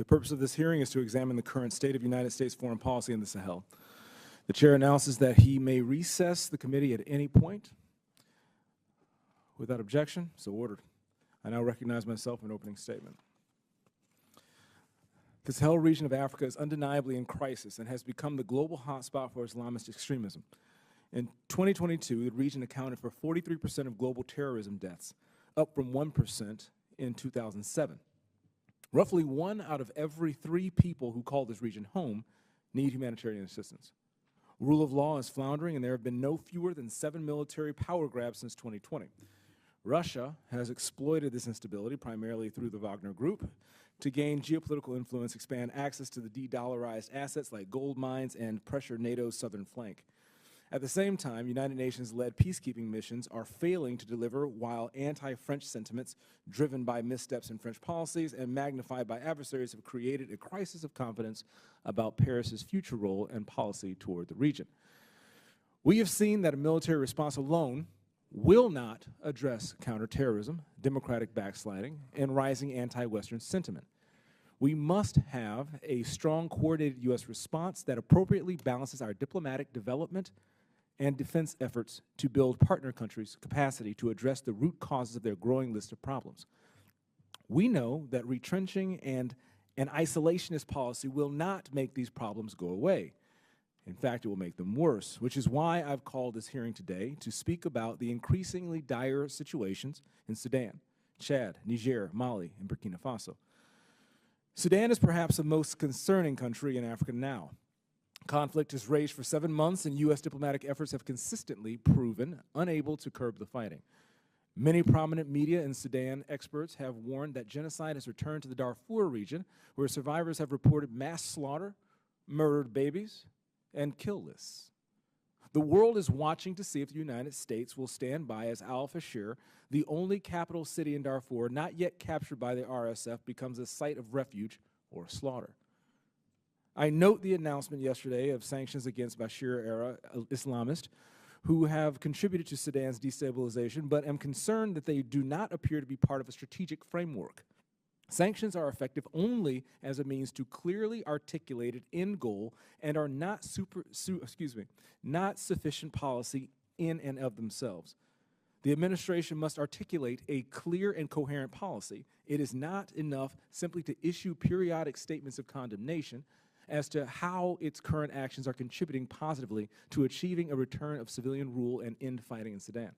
The purpose of this hearing is to examine the current state of United States foreign policy in the Sahel. The chair announces that he may recess the committee at any point. Without objection, so ordered. I now recognize myself for an opening statement. The Sahel region of Africa is undeniably in crisis and has become the global hotspot for Islamist extremism. In 2022, the region accounted for 43% of global terrorism deaths, up from 1% in 2007. Roughly 1 out of every 3 people who call this region home need humanitarian assistance. Rule of law is floundering, and there have been no fewer than 7 military power grabs since 2020. Russia has exploited this instability, primarily through the Wagner Group, to gain geopolitical influence, expand access to the de-dollarized assets like gold mines, and pressure NATO's southern flank. At the same time, United Nations-led peacekeeping missions are failing to deliver, while anti-French sentiments, driven by missteps in French policies and magnified by adversaries, have created a crisis of confidence about Paris's future role and policy toward the region. We have seen that a military response alone will not address counterterrorism, democratic backsliding, and rising anti-Western sentiment. We must have a strong, coordinated U.S. response that appropriately balances our diplomatic development and defense efforts to build partner countries' capacity to address the root causes of their growing list of problems. We know that retrenching and an isolationist policy will not make these problems go away. In fact, it will make them worse, which is why I've called this hearing today to speak about the increasingly dire situations in Sudan, Chad, Niger, Mali, and Burkina Faso. Sudan is perhaps the most concerning country in Africa now. Conflict has raged for 7 months, and U.S. diplomatic efforts have consistently proven unable to curb the fighting. Many prominent media and Sudan experts have warned that genocide has returned to the Darfur region, where survivors have reported mass slaughter, murdered babies, and kill lists. The world is watching to see if the United States will stand by as Al-Fashir, the only capital city in Darfur not yet captured by the RSF, becomes a site of refuge or slaughter. I note the announcement yesterday of sanctions against Bashir-era Islamists who have contributed to Sudan's destabilization, but am concerned that they do not appear to be part of a strategic framework. Sanctions are effective only as a means to clearly articulated end goal and are not sufficient policy in and of themselves. The administration must articulate a clear and coherent policy. It is not enough simply to issue periodic statements of condemnation as to how its current actions are contributing positively to achieving a return of civilian rule and end fighting in Sudan.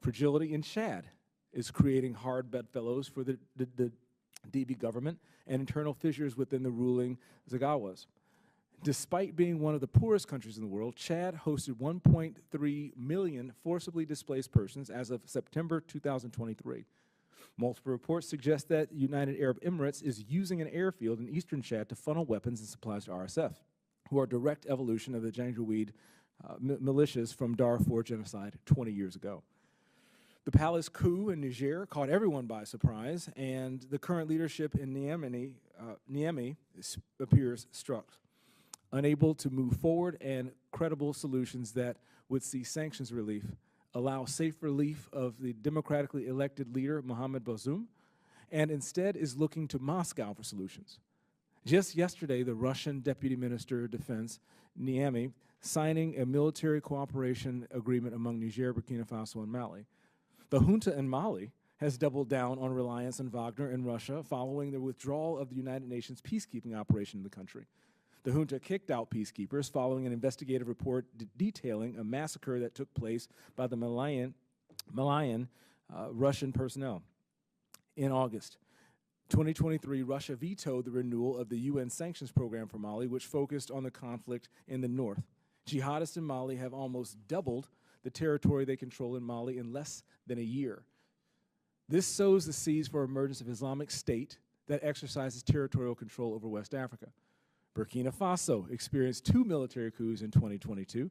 Fragility in Chad is creating hard bedfellows for the DB government and internal fissures within the ruling Zagawas. Despite being one of the poorest countries in the world, Chad hosted 1.3 million forcibly displaced persons as of September 2023. Multiple reports suggest that the United Arab Emirates is using an airfield in eastern Chad to funnel weapons and supplies to RSF, who are a direct evolution of the Janjaweed militias from Darfur genocide 20 years ago. The palace coup in Niger caught everyone by surprise, and the current leadership in Niamey appears struck, unable to move forward, and credible solutions that would see sanctions relief, allow safe relief of the democratically elected leader, Mohamed Bazoum, and instead is looking to Moscow for solutions. Just yesterday, the Russian Deputy Minister of Defense, Niamey, signing a military cooperation agreement among Niger, Burkina Faso, and Mali. The junta in Mali has doubled down on reliance on Wagner in Russia following the withdrawal of the United Nations peacekeeping operation in the country. The junta kicked out peacekeepers following an investigative report detailing a massacre that took place by the Malian Russian personnel. In August 2023, Russia vetoed the renewal of the UN sanctions program for Mali, which focused on the conflict in the north. Jihadists in Mali have almost doubled the territory they control in Mali in less than a year. This sows the seeds for emergence of Islamic State that exercises territorial control over West Africa. Burkina Faso experienced 2 military coups in 2022.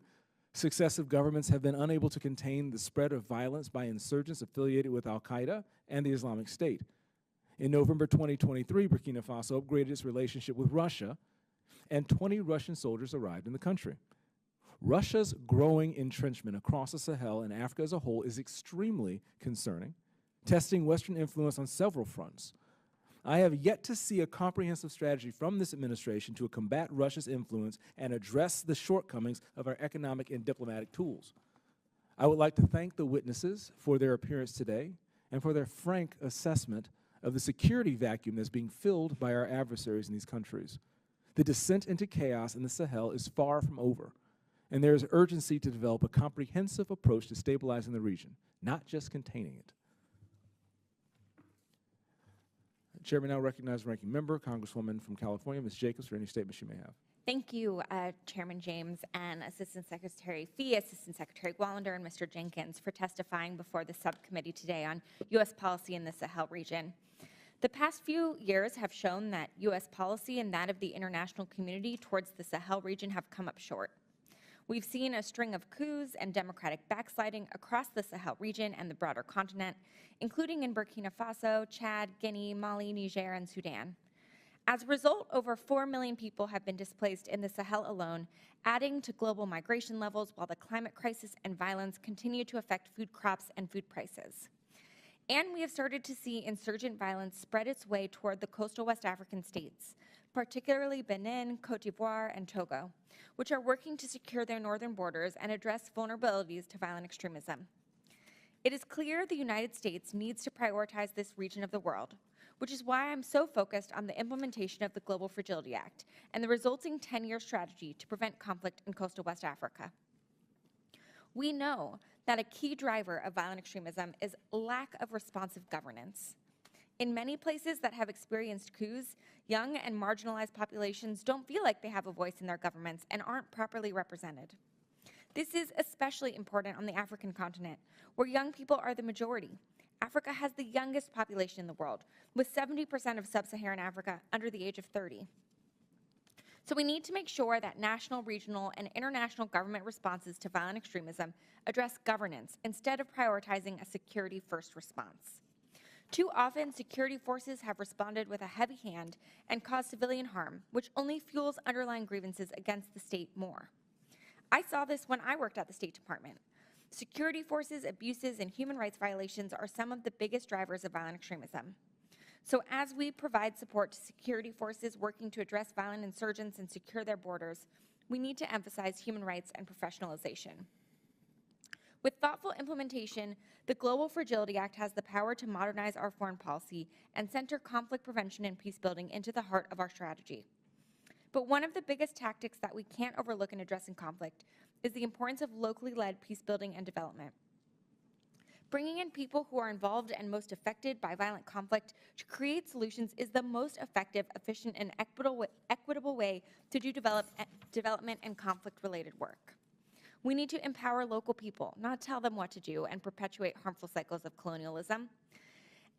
Successive governments have been unable to contain the spread of violence by insurgents affiliated with Al-Qaeda and the Islamic State. In November 2023, Burkina Faso upgraded its relationship with Russia, and 20 Russian soldiers arrived in the country. Russia's growing entrenchment across the Sahel and Africa as a whole is extremely concerning, testing Western influence on several fronts. I have yet to see a comprehensive strategy from this administration to combat Russia's influence and address the shortcomings of our economic and diplomatic tools. I would like to thank the witnesses for their appearance today and for their frank assessment of the security vacuum that's being filled by our adversaries in these countries. The descent into chaos in the Sahel is far from over, and there is urgency to develop a comprehensive approach to stabilizing the region, not just containing it. Chairman now recognizes Ranking Member, Congresswoman from California, Ms. Jacobs, for any statements you may have. Thank you, Chairman James and Assistant Secretary Phee, Assistant Secretary Wallander, and Mr. Jenkins for testifying before the subcommittee today on U.S. policy in the Sahel region. The past few years have shown that U.S. policy and that of the international community towards the Sahel region have come up short. We've seen a string of coups and democratic backsliding across the Sahel region and the broader continent, including in Burkina Faso, Chad, Guinea, Mali, Niger, and Sudan. As a result, over 4 million people have been displaced in the Sahel alone, adding to global migration levels while the climate crisis and violence continue to affect food crops and food prices. And we have started to see insurgent violence spread its way toward the coastal West African states, particularly Benin, Cote d'Ivoire, and Togo, which are working to secure their northern borders and address vulnerabilities to violent extremism. It is clear the United States needs to prioritize this region of the world, which is why I'm so focused on the implementation of the Global Fragility Act and the resulting 10-year strategy to prevent conflict in coastal West Africa. We know that a key driver of violent extremism is lack of responsive governance. In many places that have experienced coups, young and marginalized populations don't feel like they have a voice in their governments and aren't properly represented. This is especially important on the African continent, where young people are the majority. Africa has the youngest population in the world, with 70% of sub-Saharan Africa under the age of 30. So we need to make sure that national, regional, and international government responses to violent extremism address governance instead of prioritizing a security-first response. Too often, security forces have responded with a heavy hand and caused civilian harm, which only fuels underlying grievances against the state more. I saw this when I worked at the State Department. Security forces, abuses, and human rights violations are some of the biggest drivers of violent extremism. So as we provide support to security forces working to address violent insurgents and secure their borders, we need to emphasize human rights and professionalization. With thoughtful implementation, the Global Fragility Act has the power to modernize our foreign policy and center conflict prevention and peace building into the heart of our strategy. But one of the biggest tactics that we can't overlook in addressing conflict is the importance of locally led peace building and development. Bringing in people who are involved and most affected by violent conflict to create solutions is the most effective, efficient, and equitable way to do development and conflict-related work. We need to empower local people, not tell them what to do and perpetuate harmful cycles of colonialism.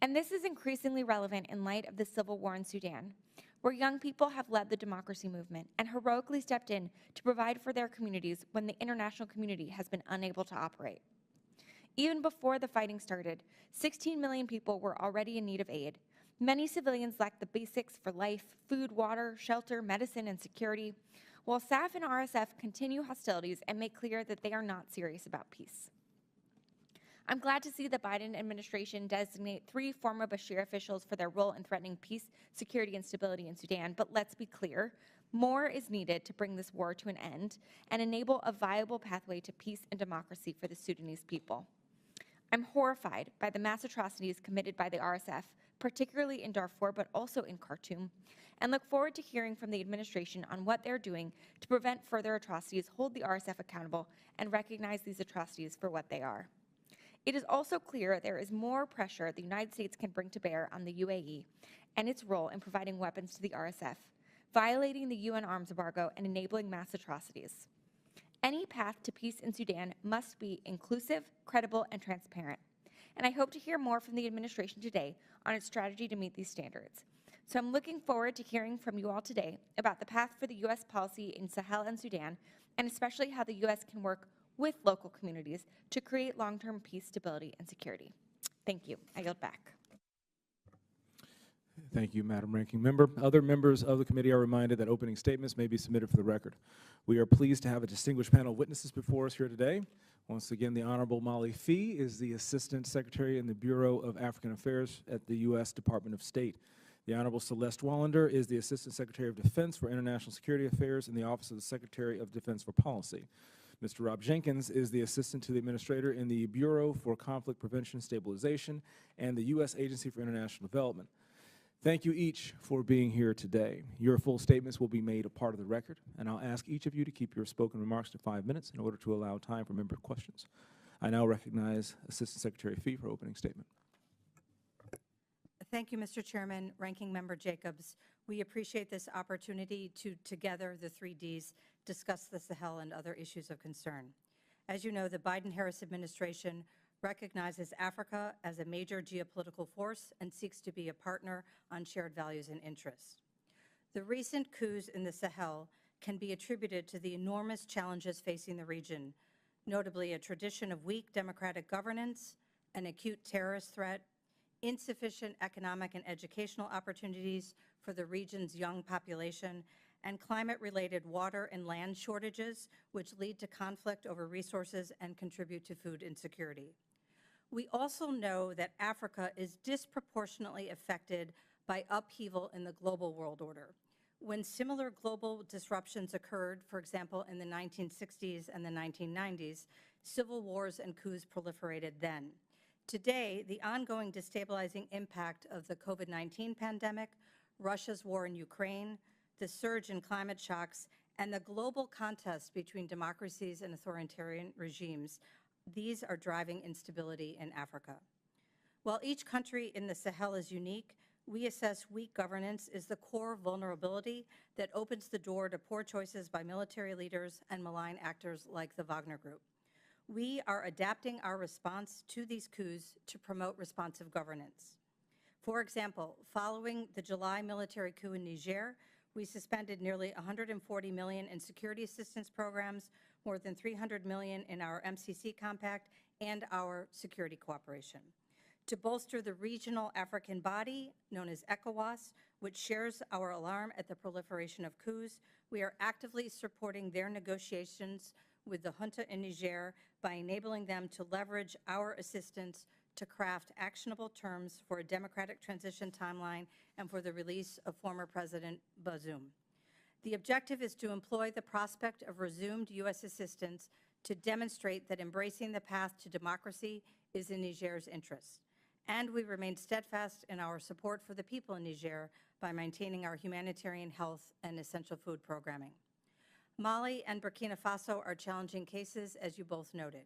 And this is increasingly relevant in light of the civil war in Sudan, where young people have led the democracy movement and heroically stepped in to provide for their communities when the international community has been unable to operate. Even before the fighting started, 16 million people were already in need of aid. Many civilians lacked the basics for life: food, water, shelter, medicine, and security, while SAF and RSF continue hostilities and make clear that they are not serious about peace. I'm glad to see the Biden administration designate 3 former Bashir officials for their role in threatening peace, security, and stability in Sudan, but let's be clear, more is needed to bring this war to an end and enable a viable pathway to peace and democracy for the Sudanese people. I'm horrified by the mass atrocities committed by the RSF, particularly in Darfur, but also in Khartoum, and look forward to hearing from the administration on what they're doing to prevent further atrocities, hold the RSF accountable, and recognize these atrocities for what they are. It is also clear there is more pressure the United States can bring to bear on the UAE and its role in providing weapons to the RSF, violating the UN arms embargo and enabling mass atrocities. Any path to peace in Sudan must be inclusive, credible, and transparent. And I hope to hear more from the administration today on its strategy to meet these standards. So I'm looking forward to hearing from you all today about the path for the U.S. policy in Sahel and Sudan, and especially how the U.S. can work with local communities to create long-term peace, stability, and security. Thank you. I yield back. Thank you, Madam Ranking Member. Other members of the committee are reminded that opening statements may be submitted for the record. We are pleased to have a distinguished panel of witnesses before us here today. Once again, the Honorable Molly Phee is the Assistant Secretary in the Bureau of African Affairs at the U.S. Department of State. The Honorable Celeste Wallander is the Assistant Secretary of Defense for International Security Affairs in the Office of the Secretary of Defense for Policy. Mr. Robert Jenkins is the Assistant to the Administrator in the Bureau for Conflict Prevention and Stabilization and the U.S. Agency for International Development. Thank you each for being here today. Your full statements will be made a part of the record, and I'll ask each of you to keep your spoken remarks to 5 minutes in order to allow time for member questions. I now recognize Assistant Secretary Phee for opening statement. Thank you, Mr. Chairman, Ranking Member Jacobs. We appreciate this opportunity to, together, the 3 Ds, discuss the Sahel and other issues of concern. As you know, the Biden-Harris administration recognizes Africa as a major geopolitical force and seeks to be a partner on shared values and interests. The recent coups in the Sahel can be attributed to the enormous challenges facing the region, notably a tradition of weak democratic governance, an acute terrorist threat, insufficient economic and educational opportunities for the region's young population, and climate-related water and land shortages, which lead to conflict over resources and contribute to food insecurity. We also know that Africa is disproportionately affected by upheaval in the global world order. When similar global disruptions occurred, for example, in the 1960s and the 1990s, civil wars and coups proliferated then. Today, the ongoing destabilizing impact of the COVID-19 pandemic, Russia's war in Ukraine, the surge in climate shocks, and the global contest between democracies and authoritarian regimes, these are driving instability in Africa. While each country in the Sahel is unique, we assess weak governance is the core vulnerability that opens the door to poor choices by military leaders and malign actors like the Wagner Group. We are adapting our response to these coups to promote responsive governance. For example, following the July military coup in Niger, we suspended nearly $140 million in security assistance programs, more than $300 million in our MCC compact, and our security cooperation. To bolster the regional African body, known as ECOWAS, which shares our alarm at the proliferation of coups, we are actively supporting their negotiations with the junta in Niger by enabling them to leverage our assistance to craft actionable terms for a democratic transition timeline and for the release of former President Bazoum. The objective is to employ the prospect of resumed U.S. assistance to demonstrate that embracing the path to democracy is in Niger's interests. And we remain steadfast in our support for the people in Niger by maintaining our humanitarian health and essential food programming. Mali and Burkina Faso are challenging cases, as you both noted.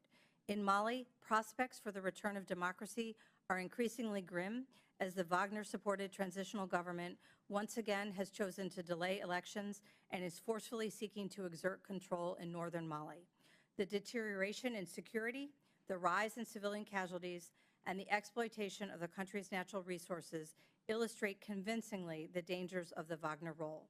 In Mali, prospects for the return of democracy are increasingly grim as the Wagner-supported transitional government once again has chosen to delay elections and is forcefully seeking to exert control in northern Mali. The deterioration in security, the rise in civilian casualties, and the exploitation of the country's natural resources illustrate convincingly the dangers of the Wagner role.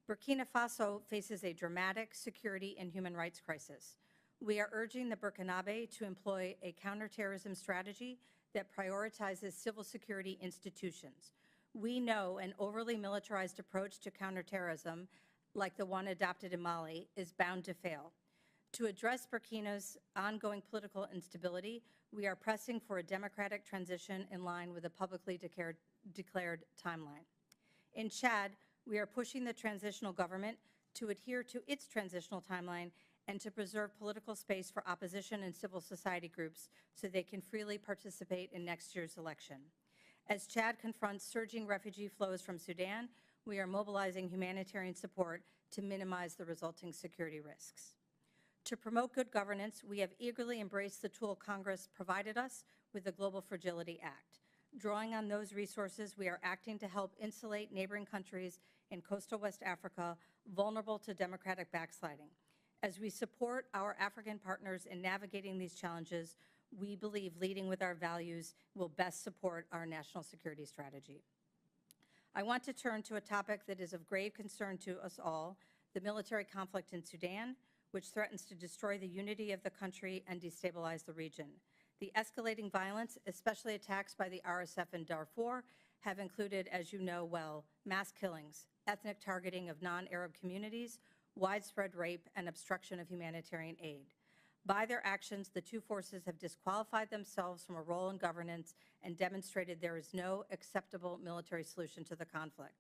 Burkina Faso faces a dramatic security and human rights crisis. We are urging the Burkinabe to employ a counterterrorism strategy that prioritizes civil security institutions. We know an overly militarized approach to counterterrorism, like the one adopted in Mali, is bound to fail. To address Burkina's ongoing political instability, we are pressing for a democratic transition in line with a publicly declared timeline. In Chad, we are pushing the transitional government to adhere to its transitional timeline and to preserve political space for opposition and civil society groups so they can freely participate in next year's election. As Chad confronts surging refugee flows from Sudan, we are mobilizing humanitarian support to minimize the resulting security risks. To promote good governance, we have eagerly embraced the tool Congress provided us with the Global Fragility Act. Drawing on those resources, we are acting to help insulate neighboring countries in coastal West Africa vulnerable to democratic backsliding. As we support our African partners in navigating these challenges, we believe leading with our values will best support our national security strategy. I want to turn to a topic that is of grave concern to us all, the military conflict in Sudan, which threatens to destroy the unity of the country and destabilize the region. The escalating violence, especially attacks by the RSF in Darfur, have included, as you know well, mass killings, ethnic targeting of non-Arab communities, widespread rape, and obstruction of humanitarian aid. By their actions, the two forces have disqualified themselves from a role in governance and demonstrated there is no acceptable military solution to the conflict.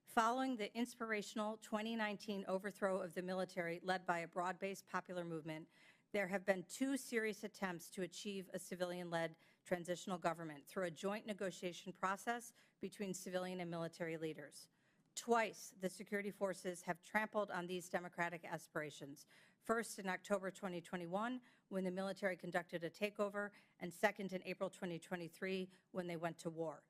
Following the inspirational 2019 overthrow of the military led by a broad-based popular movement, there have been two serious attempts to achieve a civilian-led transitional government through a joint negotiation process between civilian and military leaders. Twice, the security forces have trampled on these democratic aspirations, first in October 2021, when the military conducted a takeover, and second in April 2023, when they went to war.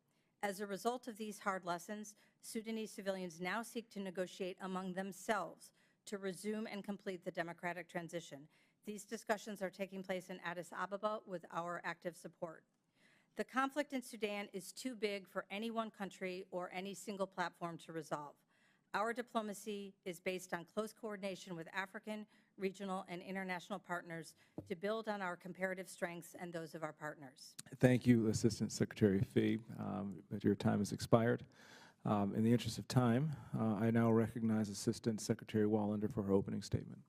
As a result of these hard lessons, Sudanese civilians now seek to negotiate among themselves to resume and complete the democratic transition. These discussions are taking place in Addis Ababa with our active support. The conflict in Sudan is too big for any one country or any single platform to resolve. Our diplomacy is based on close coordination with African, regional, and international partners to build on our comparative strengths and those of our partners. Thank you, Assistant Secretary Phee. But your time has expired. In the interest of time, I now recognize Assistant Secretary Wallander for her opening statement.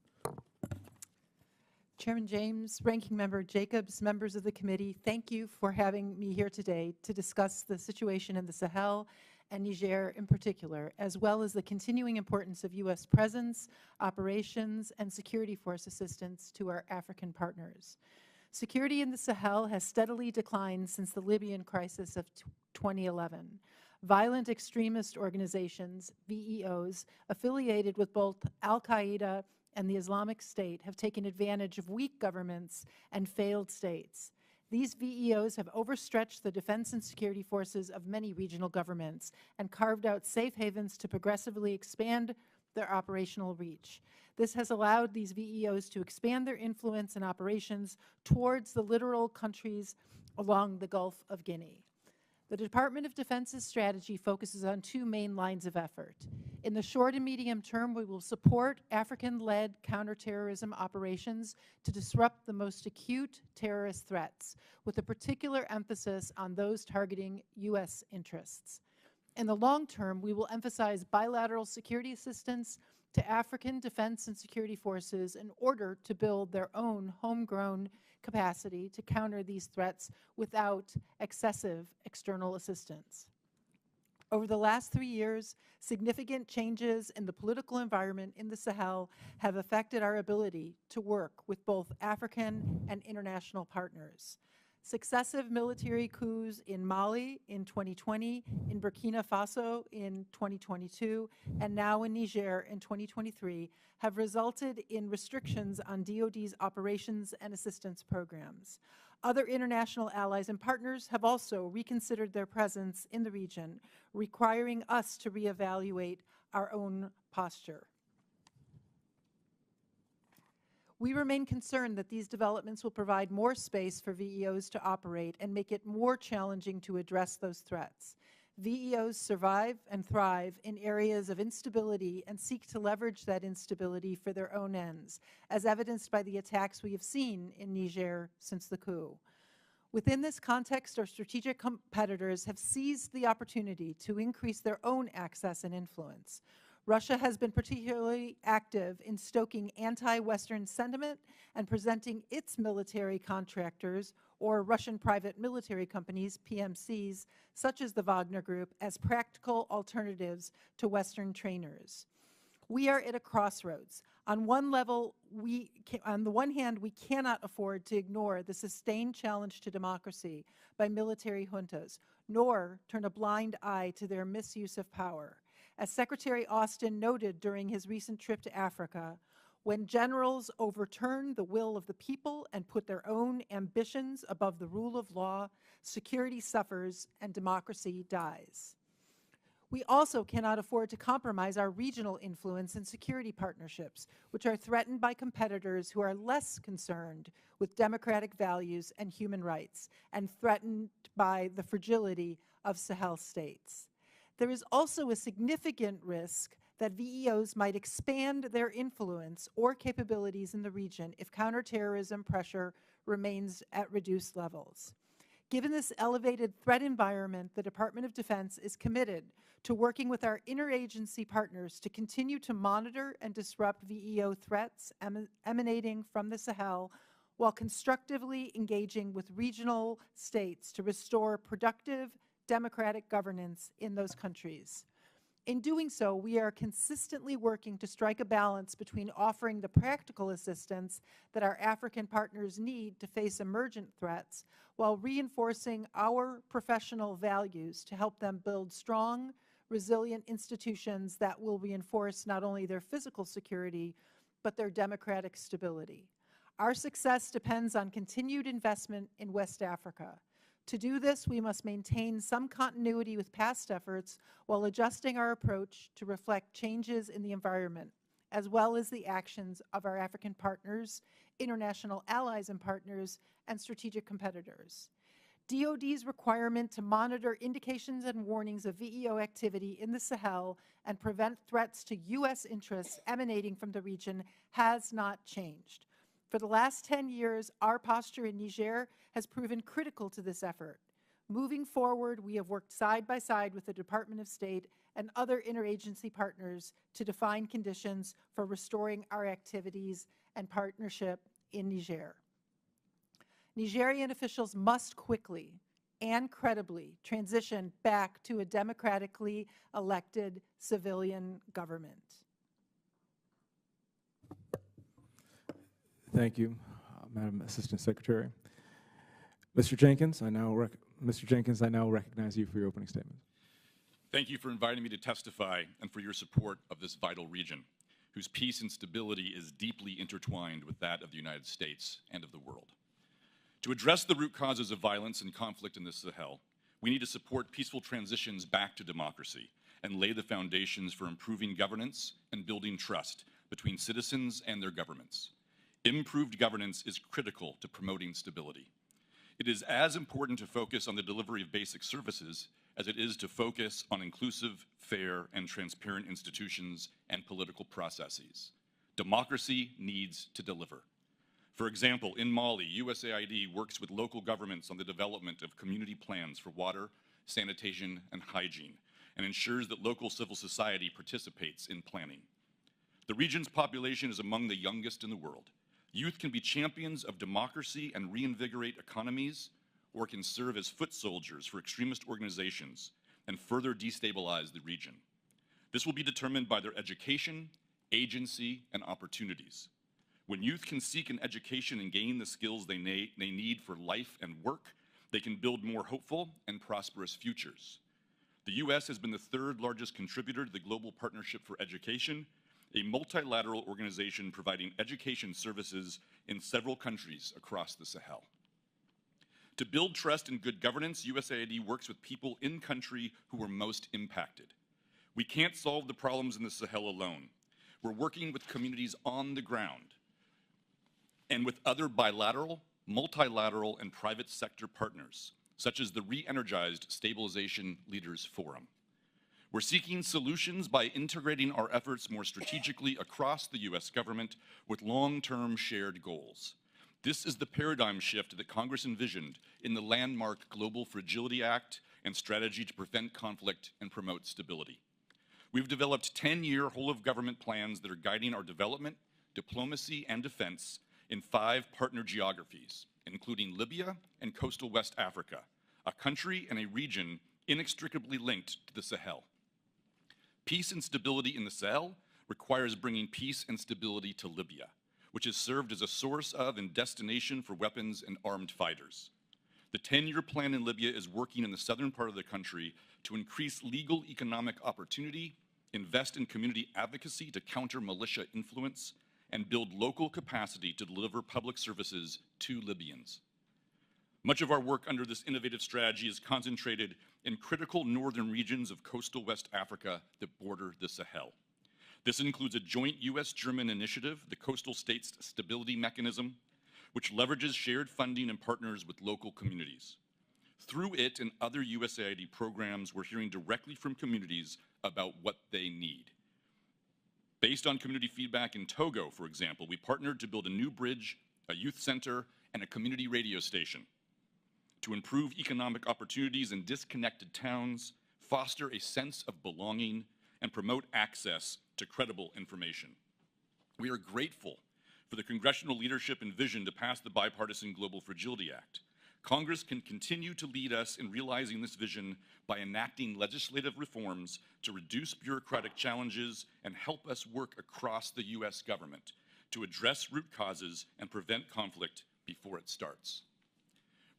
Chairman James, Ranking Member Jacobs, members of the committee, thank you for having me here today to discuss the situation in the Sahel and Niger in particular, as well as the continuing importance of U.S. presence, operations, and security force assistance to our African partners. Security in the Sahel has steadily declined since the Libyan crisis of 2011. Violent extremist organizations, VEOs, affiliated with both al-Qaeda and the Islamic State have taken advantage of weak governments and failed states. These VEOs have overstretched the defense and security forces of many regional governments and carved out safe havens to progressively expand their operational reach. This has allowed these VEOs to expand their influence and operations towards the littoral countries along the Gulf of Guinea. The Department of Defense's strategy focuses on two main lines of effort. In the short and medium term, we will support African-led counterterrorism operations to disrupt the most acute terrorist threats, with a particular emphasis on those targeting U.S. interests. In the long term, we will emphasize bilateral security assistance to African defense and security forces in order to build their own homegrown capacity to counter these threats without excessive external assistance. Over the last 3 years, significant changes in the political environment in the Sahel have affected our ability to work with both African and international partners. Successive military coups in Mali in 2020, in Burkina Faso in 2022, and now in Niger in 2023 have resulted in restrictions on DoD's operations and assistance programs. Other international allies and partners have also reconsidered their presence in the region, requiring us to reevaluate our own posture. We remain concerned that these developments will provide more space for VEOs to operate and make it more challenging to address those threats. VEOs survive and thrive in areas of instability and seek to leverage that instability for their own ends, as evidenced by the attacks we have seen in Niger since the coup. Within this context, our strategic competitors have seized the opportunity to increase their own access and influence. Russia has been particularly active in stoking anti-Western sentiment and presenting its military contractors, or Russian private military companies, PMCs, such as the Wagner Group, as practical alternatives to Western trainers. We are at a crossroads. On one level, on the one hand, we cannot afford to ignore the sustained challenge to democracy by military juntas, nor turn a blind eye to their misuse of power. As Secretary Austin noted during his recent trip to Africa, when generals overturn the will of the people and put their own ambitions above the rule of law, security suffers and democracy dies. We also cannot afford to compromise our regional influence and security partnerships, which are threatened by competitors who are less concerned with democratic values and human rights, and threatened by the fragility of Sahel states. There is also a significant risk that VEOs might expand their influence or capabilities in the region if counterterrorism pressure remains at reduced levels. Given this elevated threat environment, the Department of Defense is committed to working with our interagency partners to continue to monitor and disrupt VEO threats emanating from the Sahel while constructively engaging with regional states to restore productive democratic governance in those countries. In doing so, we are consistently working to strike a balance between offering the practical assistance that our African partners need to face emergent threats while reinforcing our professional values to help them build strong, resilient institutions that will reinforce not only their physical security, but their democratic stability. Our success depends on continued investment in West Africa. To do this, we must maintain some continuity with past efforts while adjusting our approach to reflect changes in the environment, as well as the actions of our African partners, international allies and partners, and strategic competitors. DoD's requirement to monitor indications and warnings of VEO activity in the Sahel and prevent threats to U.S. interests emanating from the region has not changed. For the last 10 years, our posture in Niger has proven critical to this effort. Moving forward, we have worked side by side with the Department of State and other interagency partners to define conditions for restoring our activities and partnership in Niger. Nigerian officials must quickly and credibly transition back to a democratically elected civilian government. Thank you, Madam Assistant Secretary. Mr. Jenkins, I now recognize you for your opening statement. Thank you for inviting me to testify and for your support of this vital region, whose peace and stability is deeply intertwined with that of the United States and of the world. To address the root causes of violence and conflict in the Sahel, we need to support peaceful transitions back to democracy and lay the foundations for improving governance and building trust between citizens and their governments. Improved governance is critical to promoting stability. It is as important to focus on the delivery of basic services as it is to focus on inclusive, fair, and transparent institutions and political processes. Democracy needs to deliver. For example, in Mali, USAID works with local governments on the development of community plans for water, sanitation, and hygiene, and ensures that local civil society participates in planning. The region's population is among the youngest in the world. Youth can be champions of democracy and reinvigorate economies, or can serve as foot soldiers for extremist organizations and further destabilize the region. This will be determined by their education, agency, and opportunities. When youth can seek an education and gain the skills they need for life and work, they can build more hopeful and prosperous futures. The U.S. has been the third largest contributor to the Global Partnership for Education, a multilateral organization providing education services in several countries across the Sahel. To build trust and good governance, USAID works with people in country who are most impacted. We can't solve the problems in the Sahel alone. We're working with communities on the ground and with other bilateral, multilateral, and private sector partners, such as the re-energized Stabilization Leaders Forum. We're seeking solutions by integrating our efforts more strategically across the U.S. government with long-term shared goals. This is the paradigm shift that Congress envisioned in the landmark Global Fragility Act and Strategy to Prevent Conflict and Promote Stability. We've developed 10-year whole-of-government plans that are guiding our development, diplomacy, and defense in 5 partner geographies, including Libya and coastal West Africa, a country and a region inextricably linked to the Sahel. Peace and stability in the Sahel requires bringing peace and stability to Libya, which has served as a source of and destination for weapons and armed fighters. The 10-year plan in Libya is working in the southern part of the country to increase legal economic opportunity, invest in community advocacy to counter militia influence, and build local capacity to deliver public services to Libyans. Much of our work under this innovative strategy is concentrated in critical northern regions of coastal West Africa that border the Sahel. This includes a joint U.S.-German initiative, the Coastal States Stability Mechanism, which leverages shared funding and partners with local communities. Through it and other USAID programs, we're hearing directly from communities about what they need. Based on community feedback in Togo, for example, we partnered to build a new bridge, a youth center, and a community radio station to improve economic opportunities in disconnected towns, foster a sense of belonging, and promote access to credible information. We are grateful for the congressional leadership and vision to pass the Bipartisan Global Fragility Act. Congress can continue to lead us in realizing this vision by enacting legislative reforms to reduce bureaucratic challenges and help us work across the U.S. government to address root causes and prevent conflict before it starts.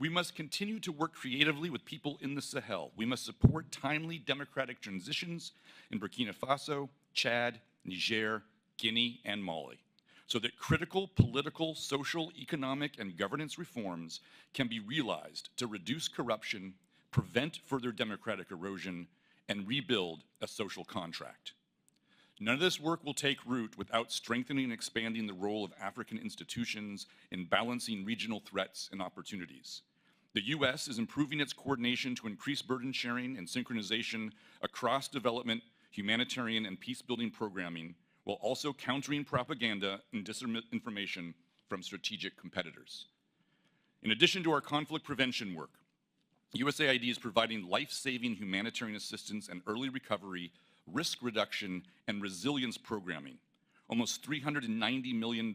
We must continue to work creatively with people in the Sahel. We must support timely democratic transitions in Burkina Faso, Chad, Niger, Guinea, and Mali, so that critical political, social, economic, and governance reforms can be realized to reduce corruption, prevent further democratic erosion, and rebuild a social contract. None of this work will take root without strengthening and expanding the role of African institutions in balancing regional threats and opportunities. The U.S. is improving its coordination to increase burden sharing and synchronization across development, humanitarian, and peace-building programming, while also countering propaganda and disinformation from strategic competitors. In addition to our conflict prevention work, USAID is providing life-saving humanitarian assistance and early recovery, risk reduction, and resilience programming, almost $390 million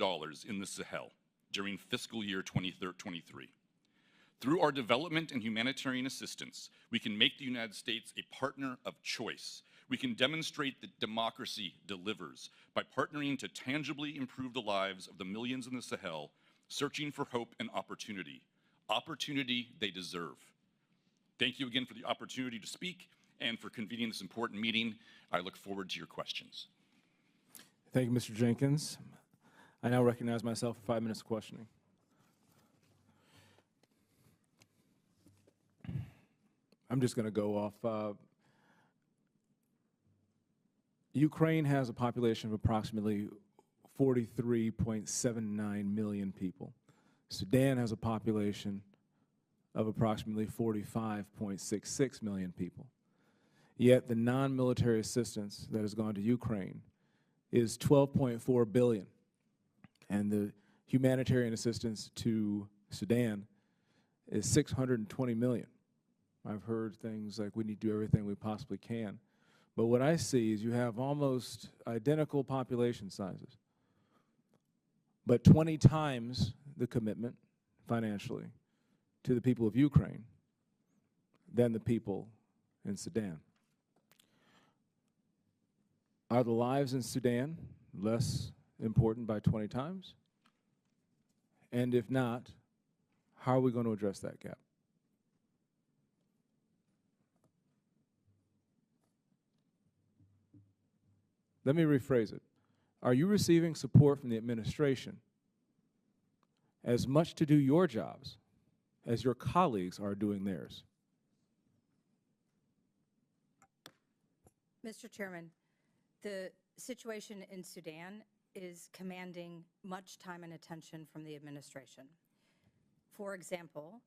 in the Sahel during fiscal year 2023. Through our development and humanitarian assistance, we can make the United States a partner of choice. We can demonstrate that democracy delivers by partnering to tangibly improve the lives of the millions in the Sahel, searching for hope and opportunity they deserve. Thank you again for the opportunity to speak and for convening this important meeting. I look forward to your questions. Thank you, Mr. Jenkins. I now recognize myself for 5 minutes of questioning. I'm just going to go off. Ukraine has a population of approximately 43.79 million people. Sudan has a population of approximately 45.66 million people. Yet the non-military assistance that has gone to Ukraine is 12.4 billion, and the humanitarian assistance to Sudan is 620 million. I've heard things like we need to do everything we possibly can. But what I see is you have almost identical population sizes, but 20 times the commitment financially to the people of Ukraine than the people in Sudan. Are the lives in Sudan less important by 20 times? And if not, how are we going to address that gap? Let me rephrase it. Are you receiving support from the administration as much to do your jobs as your colleagues are doing theirs? Mr. Chairman, the situation in Sudan is commanding much time and attention from the administration. For example,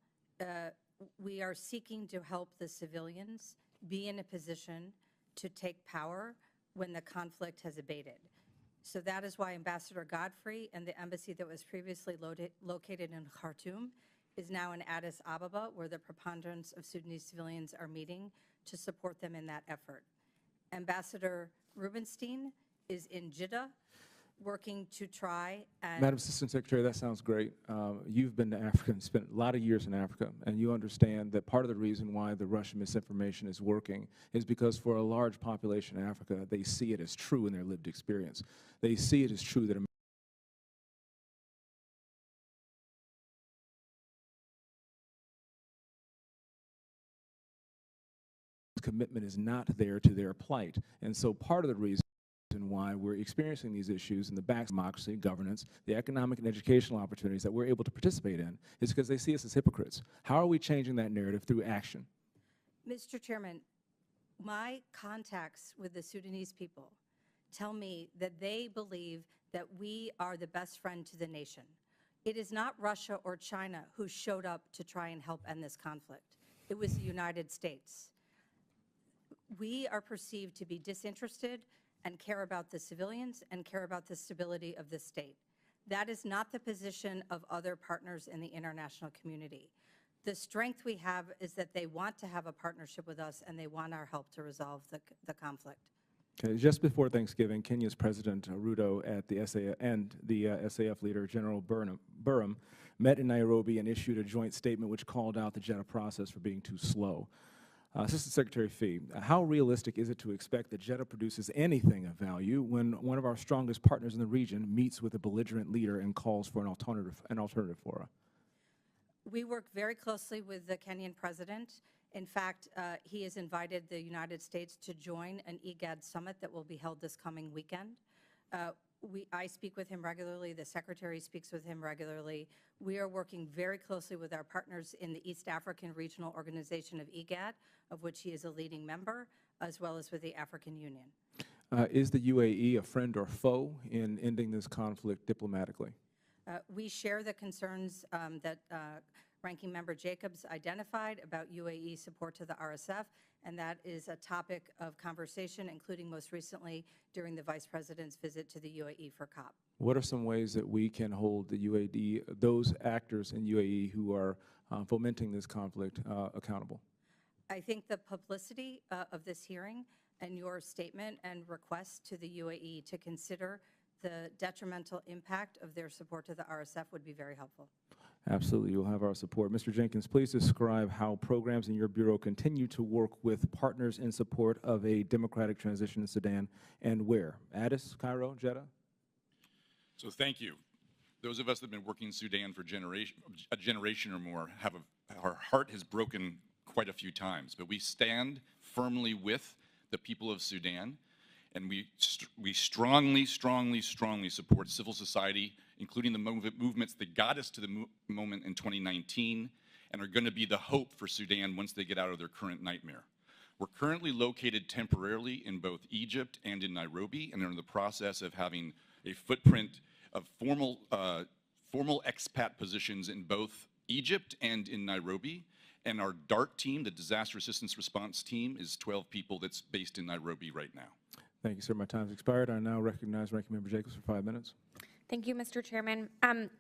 we are seeking to help the civilians be in a position to take power when the conflict has abated. So that is why Ambassador Godfrey and the embassy that was previously located in Khartoum is now in Addis Ababa, where the preponderance of Sudanese civilians are meeting to support them in that effort. Ambassador Rubenstein is in Jeddah, working to try and— Madam Assistant Secretary, that sounds great. You've been to Africa and spent a lot of years in Africa, and you understand that part of the reason why the Russian misinformation is working is because for a large population in Africa, they see it as true in their lived experience. They see it as true that commitment is not there to their plight. And so part of the reason why we're experiencing these issues in the back of democracy, governance, the economic and educational opportunities that we're able to participate in is because they see us as hypocrites. How are we changing that narrative through action? Mr. Chairman, my contacts with the Sudanese people tell me that they believe that we are the best friend to the nation. It is not Russia or China who showed up to try and help end this conflict. It was the United States. We are perceived to be disinterested and care about the civilians and care about the stability of the state. That is not the position of other partners in the international community. The strength we have is that they want to have a partnership with us and they want our help to resolve the conflict. Okay, just before Thanksgiving, Kenya's President Ruto at the SAF and the SAF leader General Burham met in Nairobi and issued a joint statement which called out the Jeddah process for being too slow. Assistant Secretary Phee, how realistic is it to expect that Jeddah produces anything of value when one of our strongest partners in the region meets with a belligerent leader and calls for an alternative fora? We work very closely with the Kenyan president. In fact, he has invited the United States to join an IGAD summit that will be held this coming weekend. I speak with him regularly. The Secretary speaks with him regularly. We are working very closely with our partners in the East African Regional Organization of IGAD, of which he is a leading member, as well as with the African Union. Is the UAE a friend or foe in ending this conflict diplomatically? We share the concerns that Ranking Member Jacobs identified about UAE support to the RSF, and that is a topic of conversation, including most recently during the Vice President's visit to the UAE for COP. What are some ways that we can hold the UAE, those actors in UAE who are fomenting this conflict, accountable? I think the publicity of this hearing and your statement and request to the UAE to consider the detrimental impact of their support to the RSF would be very helpful. Absolutely, you'll have our support. Mr. Jenkins, please describe how programs in your Bureau continue to work with partners in support of a democratic transition in Sudan, and where? Addis, Cairo, Jeddah? So thank you. Those of us that have been working in Sudan for a generation or more, our heart has broken quite a few times, but we stand firmly with the people of Sudan, and we strongly support civil society, including the movements that got us to the moment in 2019 and are going to be the hope for Sudan once they get out of their current nightmare. We're currently located temporarily in both Egypt and in Nairobi, and are in the process of having a footprint of formal expat positions in both Egypt and in Nairobi. And our DART team, the Disaster Assistance Response Team, is 12 people that's based in Nairobi right now. Thank you, sir. My time's expired. I now recognize Ranking Member Jacobs for 5 minutes. Thank you, Mr. Chairman.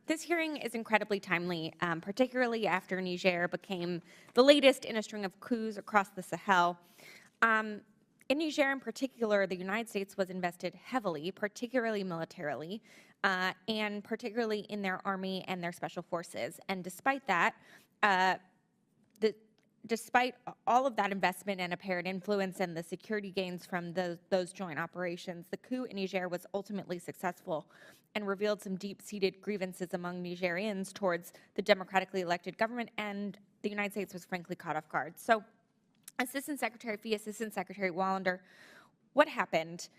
This hearing is incredibly timely, particularly after Niger became the latest in a string of coups across the Sahel. In Niger in particular, the United States was invested heavily, particularly militarily, and particularly in their army and their special forces. And despite that, despite all of that investment and apparent influence and the security gains from those joint operations, the coup in Niger was ultimately successful and revealed some deep-seated grievances among Nigerians towards the democratically elected government, and the United States was frankly caught off guard. So, Assistant Secretary Phee, Assistant Secretary Wallander, what happened?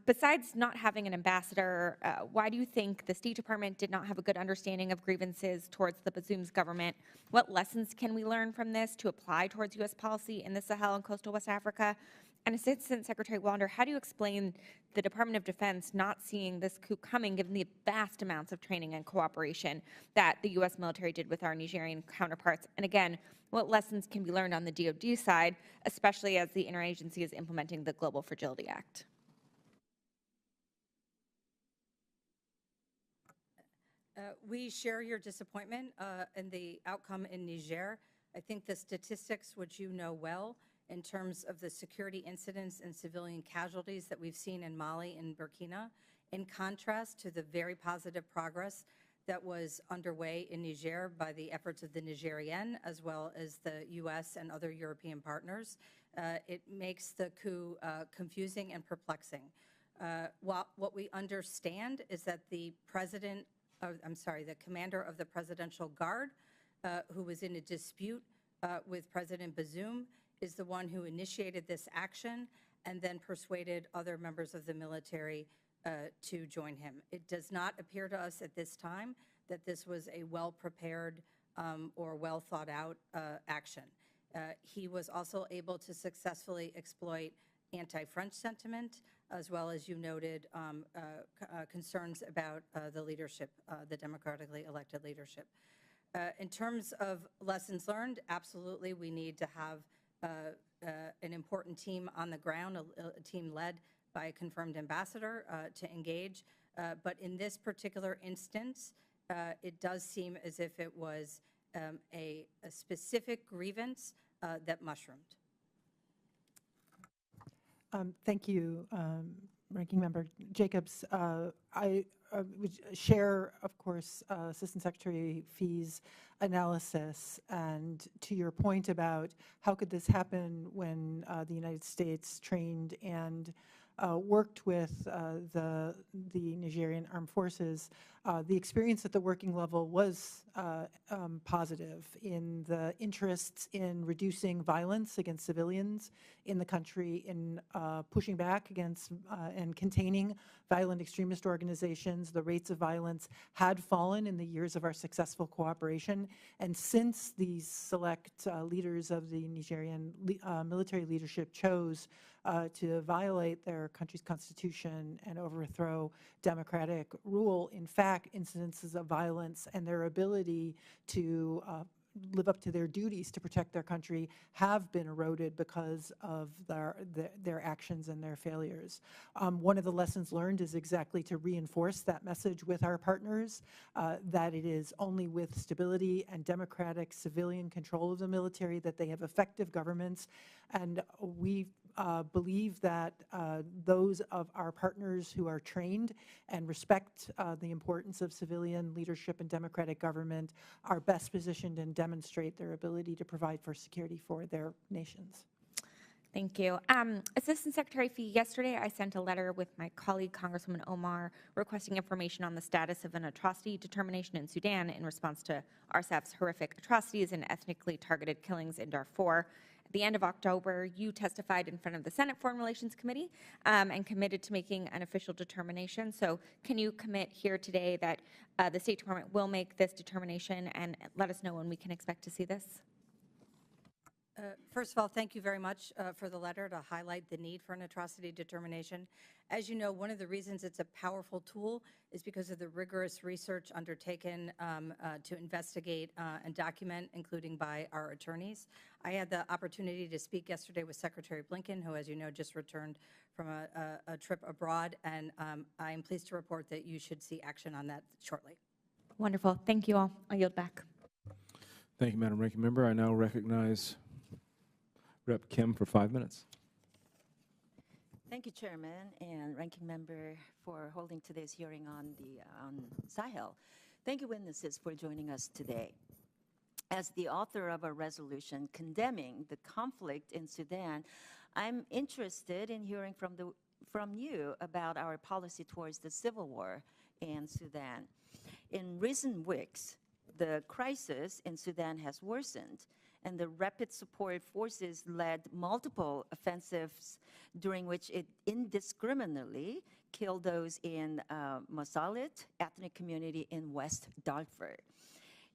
Besides not having an ambassador, why do you think the State Department did not have a good understanding of grievances towards the Bazoum's government? What lessons can we learn from this to apply towards U.S. policy in the Sahel and coastal West Africa? And Assistant Secretary Wallander, how do you explain the Department of Defense not seeing this coup coming, given the vast amounts of training and cooperation that the U.S. military did with our Nigerian counterparts? And again, what lessons can be learned on the DoD side, especially as the interagency is implementing the Global Fragility Act? We share your disappointment in the outcome in Niger. I think the statistics, which you know well, in terms of the security incidents and civilian casualties that we've seen in Mali and Burkina, in contrast to the very positive progress that was underway in Niger by the efforts of the Nigerian, as well as the U.S. and other European partners, it makes the coup confusing and perplexing. What we understand is that the commander of the Presidential Guard, who was in a dispute with President Bazoum, is the one who initiated this action and then persuaded other members of the military to join him. It does not appear to us at this time that this was a well-prepared or well-thought-out action. He was also able to successfully exploit anti-French sentiment, as well as you noted concerns about the leadership, the democratically elected leadership. In terms of lessons learned, absolutely we need to have an important team on the ground, a team led by a confirmed ambassador to engage. But in this particular instance, it does seem as if it was a specific grievance that mushroomed. Thank you, Ranking Member Jacobs. I would share, of course, Assistant Secretary Phee's analysis, and to your point about how could this happen when the United States trained and worked with the Nigerian armed forces, the experience at the working level was positive in the interests in reducing violence against civilians in the country, in pushing back against and containing violent extremist organizations. The rates of violence had fallen in the years of our successful cooperation, and since these select leaders of the Nigerian military leadership chose to violate their country's constitution and overthrow democratic rule, in fact, incidences of violence and their ability to live up to their duties to protect their country have been eroded because of their actions and their failures. One of the lessons learned is exactly to reinforce that message with our partners, that it is only with stability and democratic civilian control of the military that they have effective governments. And we believe that those of our partners who are trained and respect the importance of civilian leadership and democratic government are best positioned and demonstrate their ability to provide for security for their nations. Thank you. Assistant Secretary Phee, yesterday I sent a letter with my colleague, Congresswoman Omar, requesting information on the status of an atrocity determination in Sudan in response to RSF's horrific atrocities and ethnically targeted killings in Darfur. At the end of October, you testified in front of the Senate Foreign Relations Committee and committed to making an official determination. So can you commit here today that the State Department will make this determination, and let us know when we can expect to see this? First of all, thank you very much for the letter to highlight the need for an atrocity determination. As you know, one of the reasons it's a powerful tool is because of the rigorous research undertaken to investigate and document, including by our attorneys. I had the opportunity to speak yesterday with Secretary Blinken, who, as you know, just returned from a trip abroad, and I am pleased to report that you should see action on that shortly. Wonderful. Thank you all. I'll yield back. Thank you, Madam Ranking Member. I now recognize Rep. Kim for 5 minutes. Thank you, Chairman and Ranking Member, for holding today's hearing on the Sahel. Thank you, witnesses, for joining us today. As the author of a resolution condemning the conflict in Sudan, I'm interested in hearing from you about our policy towards the civil war in Sudan. In recent weeks, the crisis in Sudan has worsened, and the Rapid Support Forces led multiple offensives during which it indiscriminately killed those in Masalit ethnic community in West Darfur.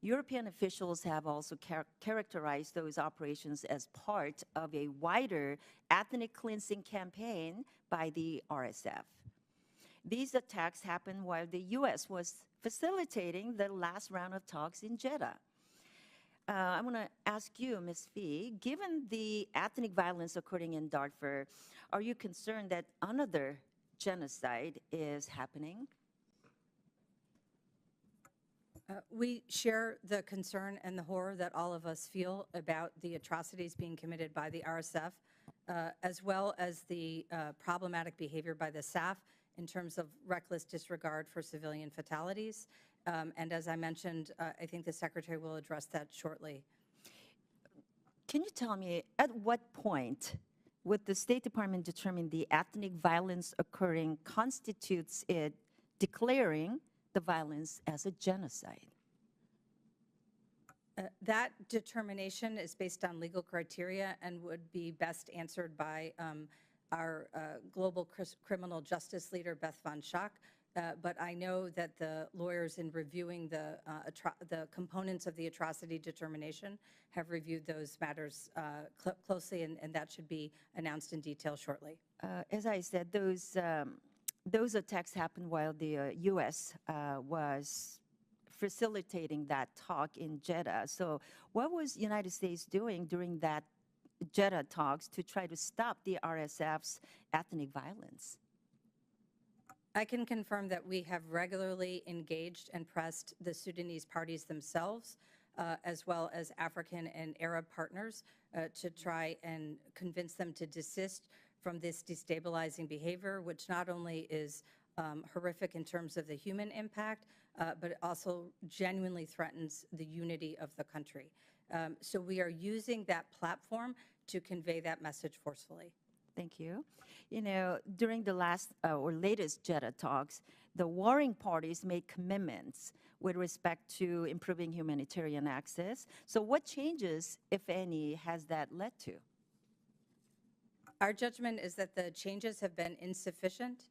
European officials have also characterized those operations as part of a wider ethnic cleansing campaign by the RSF. These attacks happened while the U.S. was facilitating the last round of talks in Jeddah. I want to ask you, Ms. Phee, given the ethnic violence occurring in Darfur, are you concerned that another genocide is happening? We share the concern and the horror that all of us feel about the atrocities being committed by the RSF, as well as the problematic behavior by the SAF in terms of reckless disregard for civilian fatalities. And as I mentioned, I think the Secretary will address that shortly. Can you tell me, at what point would the State Department determine the ethnic violence occurring constitutes it declaring the violence as a genocide? That determination is based on legal criteria and would be best answered by our global criminal justice leader, Beth Von Schack. But I know that the lawyers in reviewing the components of the atrocity determination have reviewed those matters closely, and that should be announced in detail shortly. As I said, those attacks happened while the U.S. was facilitating that talk in Jeddah. So what was the United States doing during that Jeddah talks to try to stop the RSF's ethnic violence? I can confirm that we have regularly engaged and pressed the Sudanese parties themselves, as well as African and Arab partners, to try and convince them to desist from this destabilizing behavior, which not only is horrific in terms of the human impact, but it also genuinely threatens the unity of the country. So we are using that platform to convey that message forcefully. Thank you. You know, during the last or latest Jeddah talks, the warring parties made commitments with respect to improving humanitarian access. So what changes, if any, has that led to? Our judgment is that the changes have been insufficient.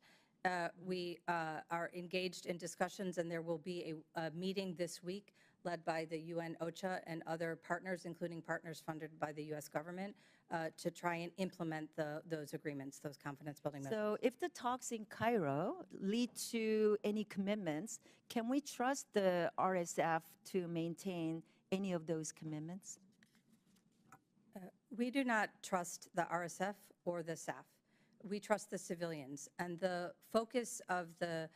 We are engaged in discussions, and there will be a meeting this week led by the UN OCHA and other partners, including partners funded by the U.S. government, to try and implement those agreements, those confidence-building measures. So if the talks in Cairo lead to any commitments, can we trust the RSF to maintain any of those commitments? We do not trust the RSF or the SAF. We trust the civilians. And the focus of the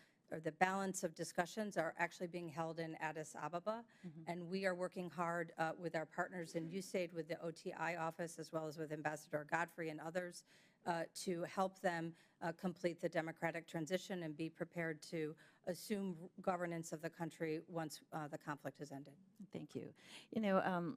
balance of discussions are actually being held in Addis Ababa. And we are working hard with our partners in USAID, with the OTI office, as well as with Ambassador Godfrey and others, to help them complete the democratic transition and be prepared to assume governance of the country once the conflict has ended. Thank you. You know,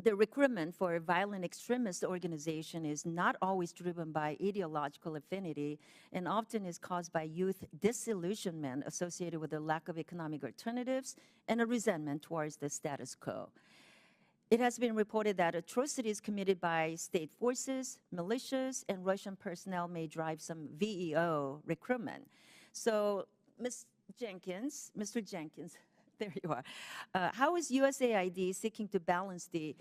the recruitment for a violent extremist organization is not always driven by ideological affinity and often is caused by youth disillusionment associated with a lack of economic alternatives and a resentment towards the status quo. It has been reported that atrocities committed by state forces, militias, and Russian personnel may drive some VEO recruitment. So, Mr. Jenkins, there you are. How is USAID seeking to balance the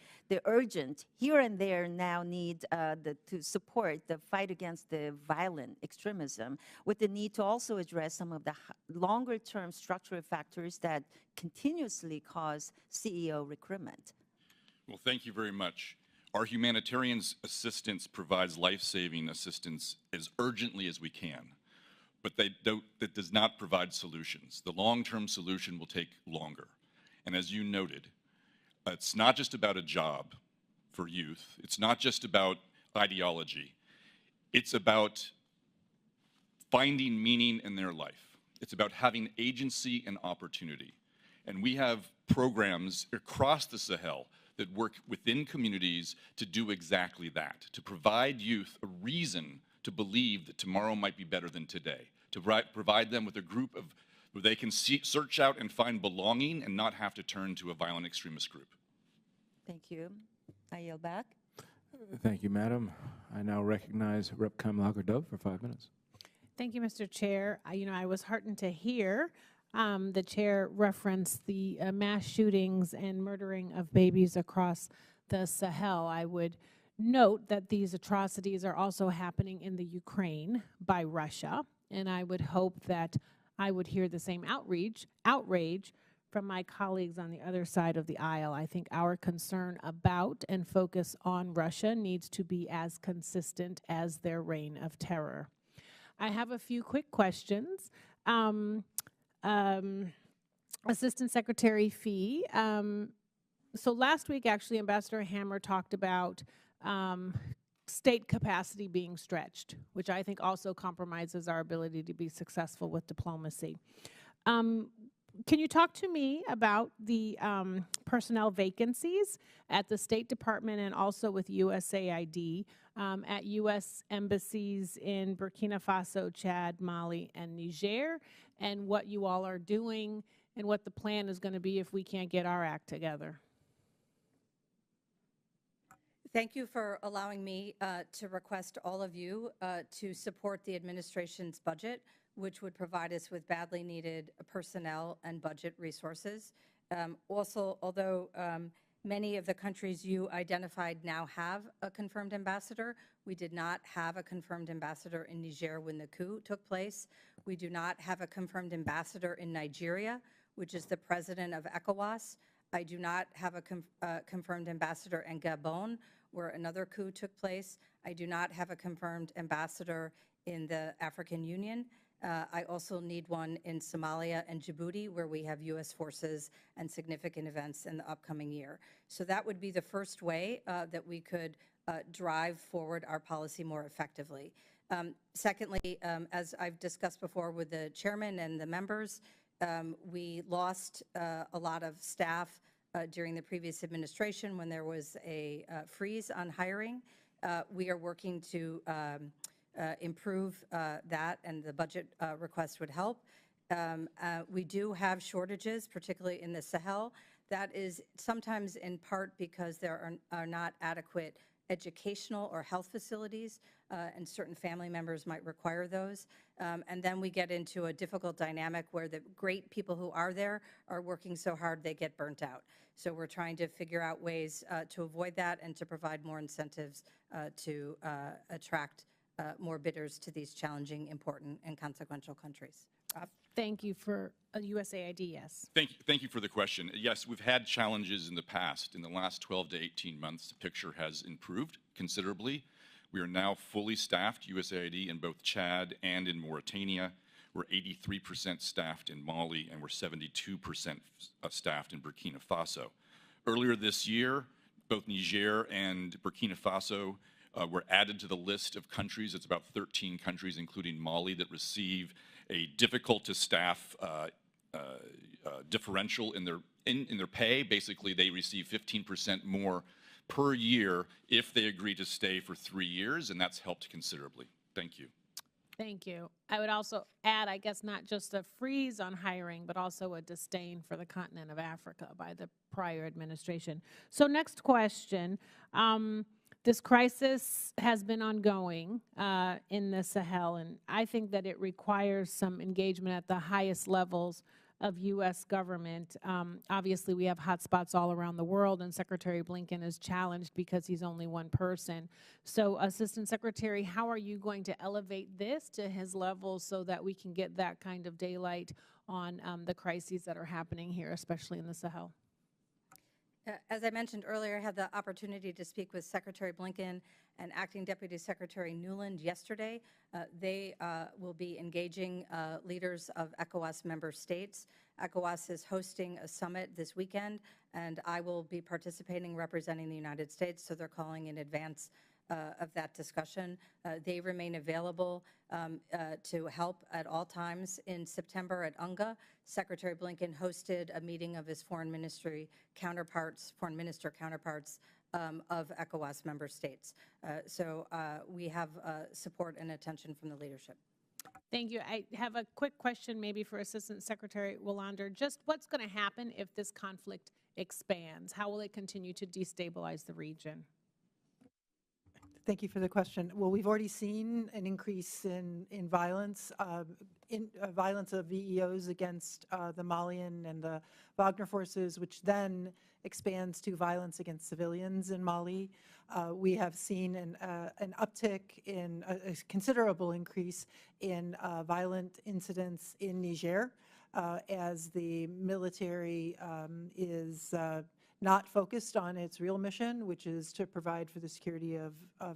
urgent here and there now need to support the fight against the violent extremism with the need to also address some of the longer-term structural factors that continuously cause CEO recruitment? Well, thank you very much. Our humanitarian assistance provides life-saving assistance as urgently as we can. But that does not provide solutions. The long-term solution will take longer. And as you noted, it's not just about a job for youth. It's not just about ideology. It's about finding meaning in their life. It's about having agency and opportunity. And we have programs across the Sahel that work within communities to do exactly that, to provide youth a reason to believe that tomorrow might be better than today, to provide them with a group of where they can search out and find belonging and not have to turn to a violent extremist group. Thank you. I yield back. Thank you, Madam. I now recognize Rep. Kamlager-Dove for 5 minutes. Thank you, Mr. Chair. I was heartened to hear the chair reference the mass shootings and murdering of babies across the Sahel. I would note that these atrocities are also happening in the Ukraine by Russia, and I would hope that I would hear the same outrage from my colleagues on the other side of the aisle. I think our concern about and focus on Russia needs to be as consistent as their reign of terror. I have a few quick questions. Assistant Secretary Phee, so last week actually Ambassador Hammer talked about state capacity being stretched, which I think also compromises our ability to be successful with diplomacy. Can you talk to me about the personnel vacancies at the State Department and also with USAID at U.S. embassies in Burkina Faso, Chad, Mali, and Niger, and what you all are doing and what the plan is going to be if we can't get our act together? Thank you for allowing me to request all of you to support the administration's budget, which would provide us with badly needed personnel and budget resources. Also, although many of the countries you identified now have a confirmed ambassador, we did not have a confirmed ambassador in Niger when the coup took place. We do not have a confirmed ambassador in Nigeria, which is the president of ECOWAS. I do not have a confirmed ambassador in Gabon, where another coup took place. I do not have a confirmed ambassador in the African Union. I also need one in Somalia and Djibouti, where we have U.S. forces and significant events in the upcoming year. So that would be the first way that we could drive forward our policy more effectively. Secondly, as I've discussed before with the chairman and the members, we lost a lot of staff during the previous administration when there was a freeze on hiring. We are working to improve that, and the budget request would help. We do have shortages, particularly in the Sahel. That is sometimes in part because there are not adequate educational or health facilities, and certain family members might require those. And then we get into a difficult dynamic where the great people who are there are working so hard they get burnt out. So we're trying to figure out ways to avoid that and to provide more incentives to attract more bidders to these challenging, important, and consequential countries. Thank you for USAID, yes. Thank you for the question. Yes, we've had challenges in the past. In the last 12 to 18 months, the picture has improved considerably. We are now fully staffed, USAID, in both Chad and in Mauritania. We're 83% staffed in Mali, and we're 72% staffed in Burkina Faso. Earlier this year, both Niger and Burkina Faso were added to the list of countries. It's about 13 countries, including Mali, that receive a difficult-to-staff differential in their pay. Basically, they receive 15% more per year if they agree to stay for 3 years, and that's helped considerably. Thank you. Thank you. I would also add, I guess, not just a freeze on hiring, but also a disdain for the continent of Africa by the prior administration. So next question. This crisis has been ongoing in the Sahel, and I think that it requires some engagement at the highest levels of U.S. government. Obviously, we have hotspots all around the world, and Secretary Blinken is challenged because he's only one person. So, Assistant Secretary, how are you going to elevate this to his level so that we can get that kind of daylight on the crises that are happening here, especially in the Sahel? As I mentioned earlier, I had the opportunity to speak with Secretary Blinken and Acting Deputy Secretary Nuland yesterday. They will be engaging leaders of ECOWAS member states. ECOWAS is hosting a summit this weekend, and I will be participating representing the United States, so they're calling in advance of that discussion. They remain available to help at all times. In September at UNGA, Secretary Blinken hosted a meeting of his foreign minister counterparts of ECOWAS member states. So we have support and attention from the leadership. Thank you. I have a quick question maybe for Assistant Secretary Wallander. Just what's going to happen if this conflict expands? How will it continue to destabilize the region? Thank you for the question. Well, we've already seen an increase in violence, violence of VEOs against the Malian and the Wagner forces, which then expands to violence against civilians in Mali. We have seen an uptick in a considerable increase in violent incidents in Niger as the military is not focused on its real mission, which is to provide for the security of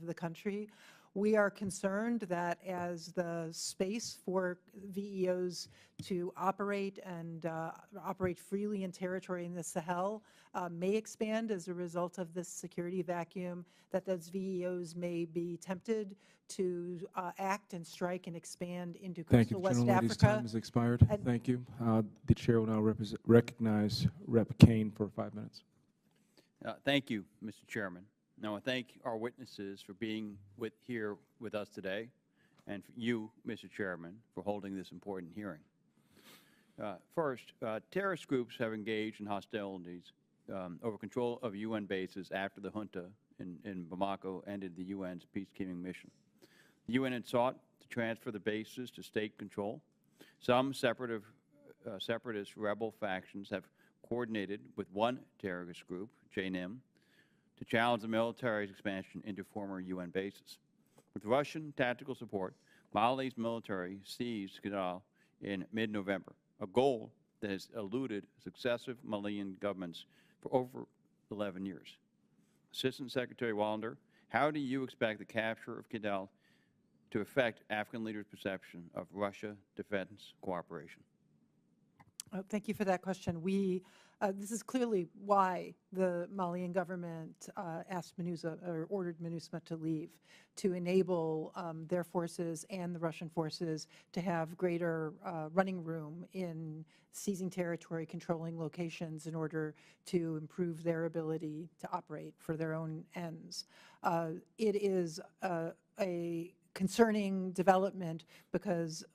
the country. We are concerned that as the space for VEOs to operate and operate freely in territory in the Sahel may expand as a result of this security vacuum, that those VEOs may be tempted to act and strike and expand into coastal West Africa. Thank you. The time has expired. Thank you. The chair will now recognize Rep. Kane for 5 minutes. Thank you, Mr. Chairman. I want to thank our witnesses for being here with us today, and for you, Mr. Chairman, for holding this important hearing. First, terrorist groups have engaged in hostilities over control of UN bases after the junta in Bamako ended the UN's peacekeeping mission. The UN had sought to transfer the bases to state control. Some separatist rebel factions have coordinated with one terrorist group, JNIM, to challenge the military's expansion into former UN bases. With Russian tactical support, Mali's military seized Kidal in mid-November, a goal that has eluded successive Malian governments for over 11 years. Assistant Secretary Wallander, how do you expect the capture of Kidal to affect African leaders' perception of Russia defense cooperation? Thank you for that question. This is clearly why the Malian government asked MINUSMA, or ordered MINUSMA to leave, to enable their forces and the Russian forces to have greater running room in seizing territory, controlling locations in order to improve their ability to operate for their own ends. It is a concerning development because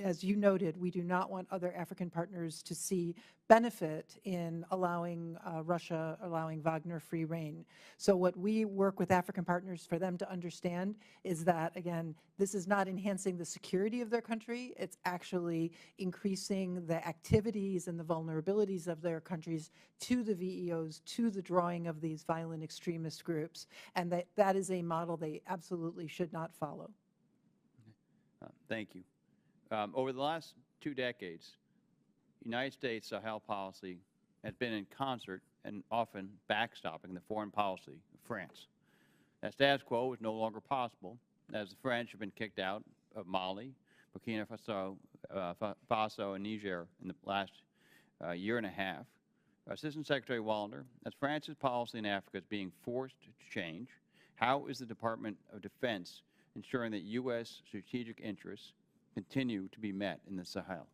as you noted, we do not want other African partners to see benefit in allowing Russia, allowing Wagner free rein. So what we work with African partners for them to understand is that, again, this is not enhancing the security of their country, it's actually increasing the activities and the vulnerabilities of their countries to the VEOs, to the drawing of these violent extremist groups, and that is a model they absolutely should not follow. Thank you. Over the last 2 decades, United States Sahel policy has been in concert and often backstopping the foreign policy of France. That status quo is no longer possible, as the French have been kicked out of Mali, Burkina Faso, and Niger in the last year and a half. Assistant Secretary Wallander, as France's policy in Africa is being forced to change, how is the Department of Defense ensuring that U.S. strategic interests continue to be met in the Sahel?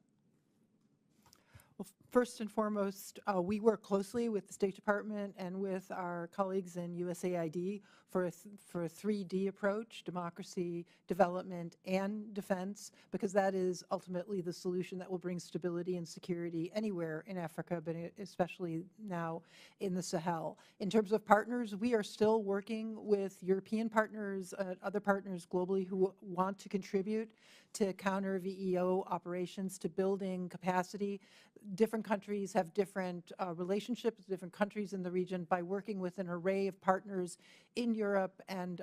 Well, first and foremost, we work closely with the State Department and with our colleagues in USAID for a 3D approach: democracy, development, and defense, because that is ultimately the solution that will bring stability and security anywhere in Africa, but especially now in the Sahel. In terms of partners, we are still working with European partners, other partners globally who want to contribute to counter VEO operations, to building capacity. Different countries have different relationships with different countries in the region. By working with an array of partners in Europe and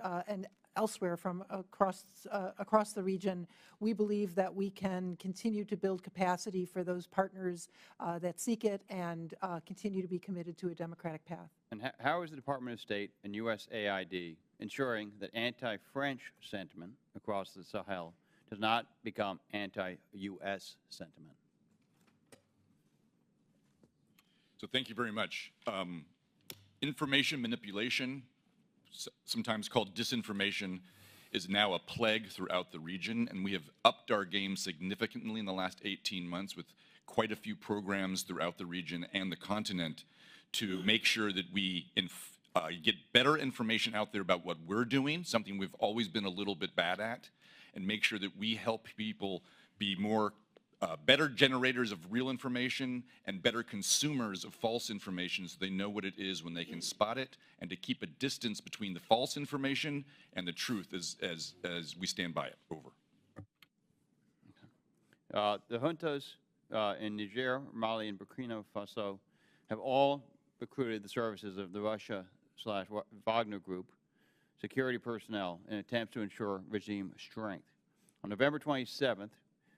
elsewhere from across the region, we believe that we can continue to build capacity for those partners that seek it and continue to be committed to a democratic path. And how is the Department of State and USAID ensuring that anti-French sentiment across the Sahel does not become anti-U.S. sentiment? So thank you very much. Information manipulation, sometimes called disinformation, is now a plague throughout the region, and we have upped our game significantly in the last 18 months with quite a few programs throughout the region and the continent to make sure that we get better information out there about what we're doing, something we've always been a little bit bad at, and make sure that we help people be more better generators of real information and better consumers of false information so they know what it is when they can spot it, and to keep a distance between the false information and the truth as we stand by it. Over. The juntas in Niger, Mali, and Burkina Faso have all recruited the services of the Russia/Wagner Group security personnel in attempts to ensure regime strength. On November 27th,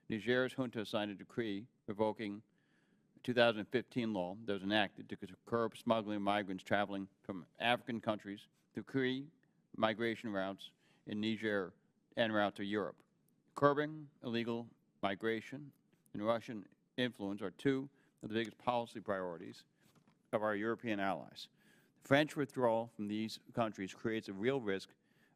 Niger's junta signed a decree revoking a 2015 law that was enacted to curb smuggling of migrants traveling from African countries to create migration routes in Niger en route to Europe. Curbing illegal migration and Russian influence are two of the biggest policy priorities of our European allies. The French withdrawal from these countries creates a real risk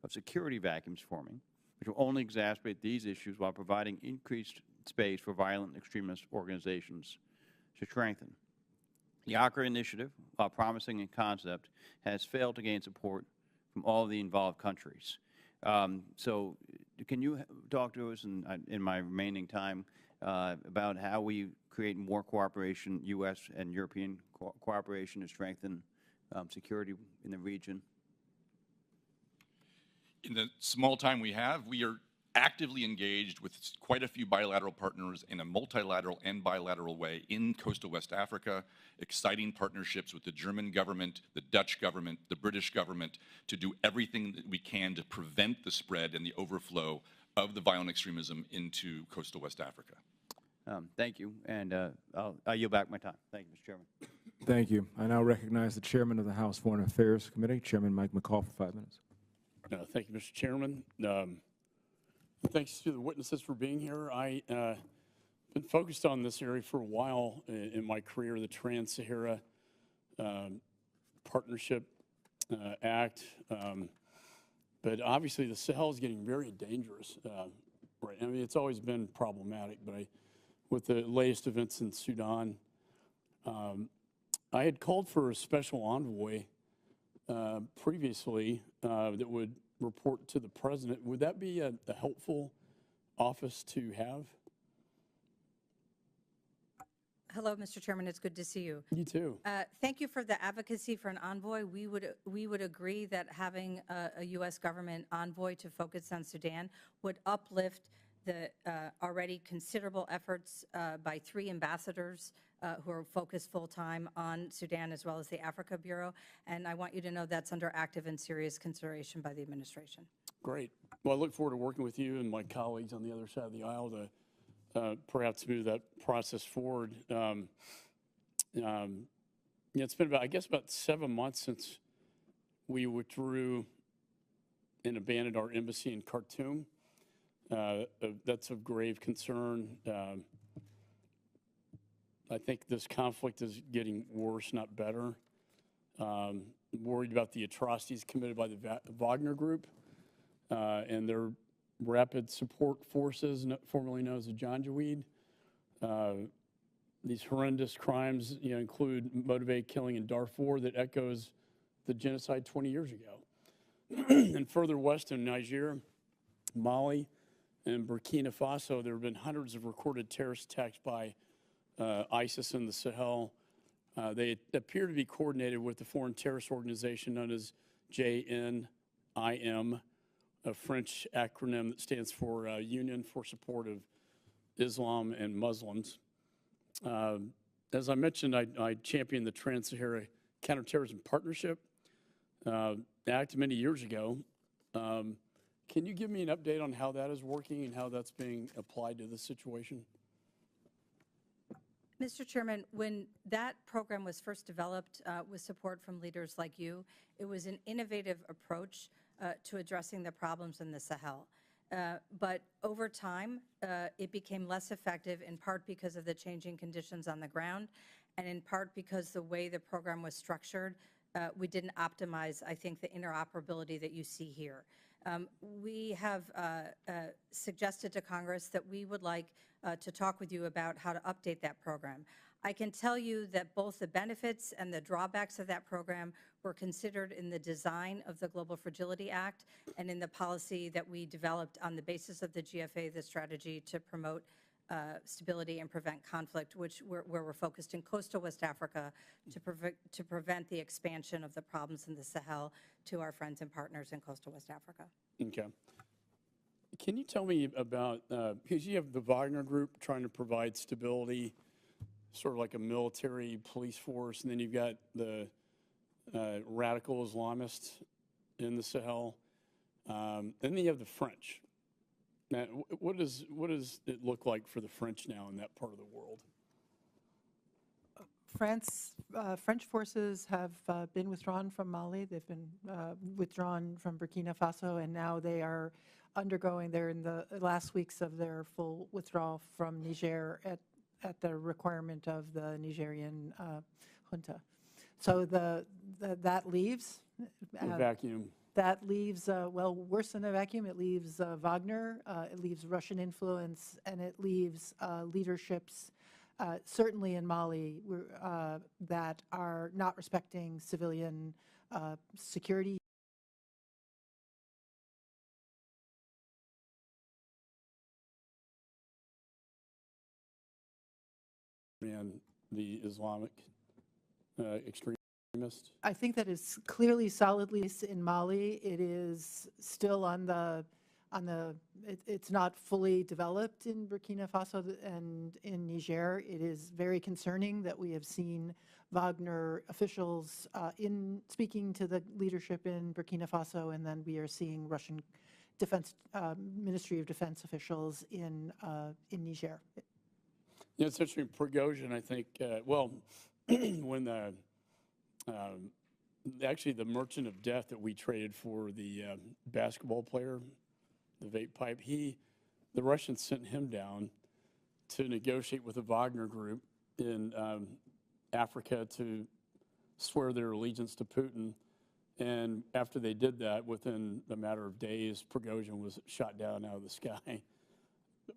of security vacuums forming, which will only exacerbate these issues while providing increased space for violent extremist organizations to strengthen. The Accra Initiative, while promising in concept, has failed to gain support from all of the involved countries. So can you talk to us in my remaining time about how we create more cooperation, U.S. and European cooperation to strengthen security in the region? In the small time we have, we are actively engaged with quite a few bilateral partners in a multilateral and bilateral way in coastal West Africa, exciting partnerships with the German government, the Dutch government, the British government, to do everything that we can to prevent the spread and the overflow of the violent extremism into coastal West Africa. Thank you, and I'll yield back my time. Thank you, Mr. Chairman. Thank you. I now recognize the Chairman of the House Foreign Affairs Committee, Chairman Mike McCall, for 5 minutes. Thank you, Mr. Chairman. Thanks to the witnesses for being here. I been focused on this area for a while in my career, the Trans-Sahara Partnership Act. But obviously the Sahel is getting very dangerous. Right. I mean, it's always been problematic, but with the latest events in Sudan, I had called for a special envoy previously that would report to the president. Would that be a helpful office to have? Hello, Mr. Chairman. It's good to see you. You too. Thank you for the advocacy for an envoy. We would agree that having a U.S. government envoy to focus on Sudan would uplift the already considerable efforts by 3 ambassadors who are focused full-time on Sudan, as well as the Africa Bureau. And I want you to know that's under active and serious consideration by the administration. Great. Well, I look forward to working with you and my colleagues on the other side of the aisle to perhaps move that process forward. It's been about, I guess, about 7 months since we withdrew and abandoned our embassy in Khartoum. That's of grave concern. I think this conflict is getting worse, not better. Worried about the atrocities committed by the Wagner Group and their Rapid Support Forces, formerly known as the Janjaweed. These horrendous crimes, include motivated killing in Darfur that echoes the genocide 20 years ago. And further west in Niger, Mali, and Burkina Faso, there have been hundreds of recorded terrorist attacks by ISIS in the Sahel. They appear to be coordinated with the foreign terrorist organization known as JNIM, a French acronym that stands for Union for Support of Islam and Muslims. As I mentioned, I championed the Trans-Sahara Counterterrorism Partnership Act many years ago. Can you give me an update on how that is working and how that's being applied to this situation? Mr. Chairman, when that program was first developed with support from leaders like you, it was an innovative approach to addressing the problems in the Sahel. But over time, it became less effective, in part because of the changing conditions on the ground, and in part because the way the program was structured, we didn't optimize, I think, the interoperability that you see here. We have suggested to Congress that we would like to talk with you about how to update that program. I can tell you that both the benefits and the drawbacks of that program were considered in the design of the Global Fragility Act and in the policy that we developed on the basis of the GFA, the strategy to promote stability and prevent conflict, where we're focused in coastal West Africa to prevent the expansion of the problems in the Sahel to our friends and partners in coastal West Africa. Okay. Can you tell me about, because you have the Wagner Group trying to provide stability, sort of like a military police force, and then you've got the radical Islamists in the Sahel, and then you have the French. Now, what does it look like for the French now in that part of the world? French forces have been withdrawn from Mali. They've been withdrawn from Burkina Faso, and now they are they're in the last weeks of their full withdrawal from Niger at the requirement of the Nigerian junta. So that leaves a vacuum. That leaves, well, worse than a vacuum. It leaves Wagner, it leaves Russian influence, and it leaves leaderships, certainly in Mali, that are not respecting civilian security. And the Islamic extremists? I think that is clearly solidly in Mali. It is still it's not fully developed in Burkina Faso and in Niger. It is very concerning that we have seen Wagner officials speaking to the leadership in Burkina Faso, and then we are seeing Russian Ministry of Defense officials in Niger. Yeah, it's interesting. Prigozhin, I think, when actually the merchant of death that we traded for the basketball player, the vape pipe, the Russians sent him down to negotiate with the Wagner Group in Africa to swear their allegiance to Putin. And after they did that, within a matter of days, Prigozhin was shot down out of the sky.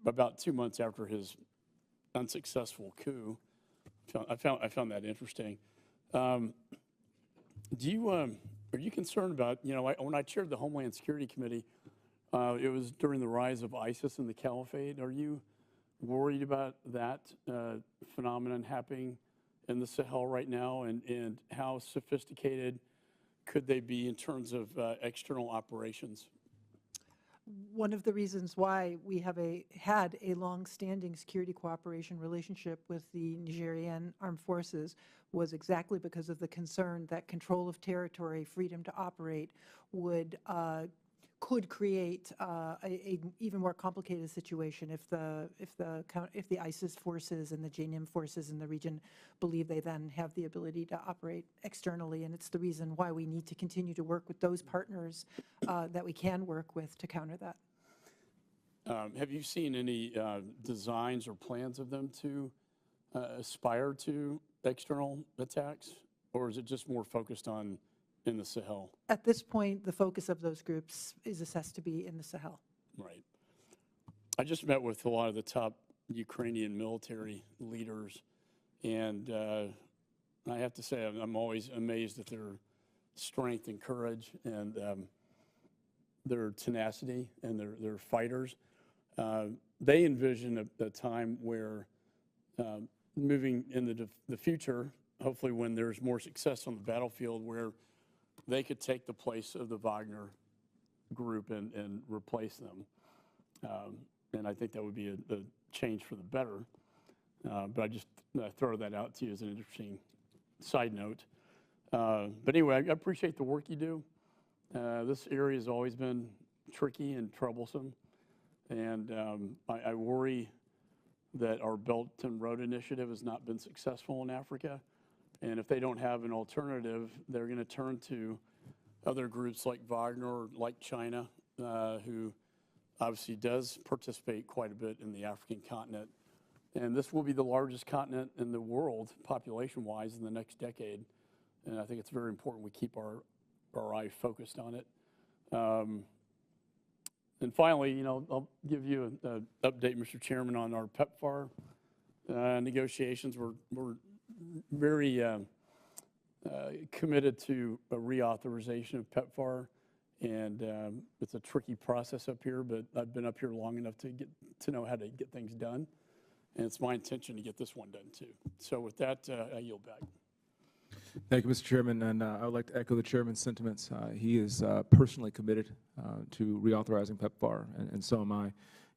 About 2 months after his unsuccessful coup, I found that interesting. Are you concerned about, when I chaired the Homeland Security Committee, it was during the rise of ISIS and the Caliphate. Are you worried about that phenomenon happening in the Sahel right now, and how sophisticated could they be in terms of external operations? One of the reasons why we have had a long-standing security cooperation relationship with the Nigerian armed forces was exactly because of the concern that control of territory, freedom to operate, could create a even more complicated situation if the ISIS forces and the JNIM forces in the region believe they then have the ability to operate externally. And it's the reason why we need to continue to work with those partners that we can work with to counter that. Have you seen any designs or plans of them to aspire to external attacks, or is it just more focused on in the Sahel? At this point, the focus of those groups is assessed to be in the Sahel. Right. I just met with a lot of the top Ukrainian military leaders, and I have to say I'm always amazed at their strength and courage and their tenacity and their fighters. They envision a time where moving in the future, hopefully when there's more success on the battlefield, where they could take the place of the Wagner Group and replace them. And I think that would be a change for the better. But I just throw that out to you as an interesting side note. But anyway, I appreciate the work you do. This area has always been tricky and troublesome. And I worry that our Belt and Road Initiative has not been successful in Africa. And if they don't have an alternative, they're going to turn to other groups like Wagner or like China, who obviously does participate quite a bit in the African continent. And this will be the largest continent in the world, population-wise, in the next decade. And I think it's very important we keep our eye focused on it. And finally, I'll give you an update, Mr. Chairman, on our PEPFAR negotiations. We're very committed to a reauthorization of PEPFAR, and it's a tricky process up here, but I've been up here long enough to know how to get things done, and it's my intention to get this one done too. So with that, I yield back. Thank you, Mr. Chairman, and I would like to echo the Chairman's sentiments. He is personally committed to reauthorizing PEPFAR, and so am I.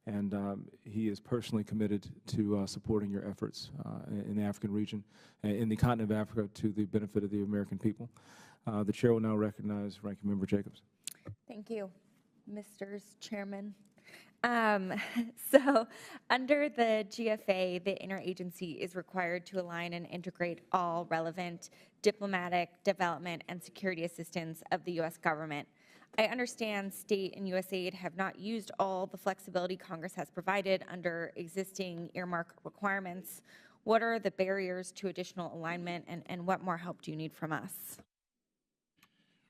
And he is personally committed to supporting your efforts in the African region, in the continent of Africa, to the benefit of the American people. The Chair will now recognize Ranking Member Jacobs. Thank you, Mr. Chairman. So under the GFA, the interagency is required to align and integrate all relevant diplomatic, development, and security assistance of the U.S. government. I understand state and USAID have not used all the flexibility Congress has provided under existing earmark requirements. What are the barriers to additional alignment, and what more help do you need from us?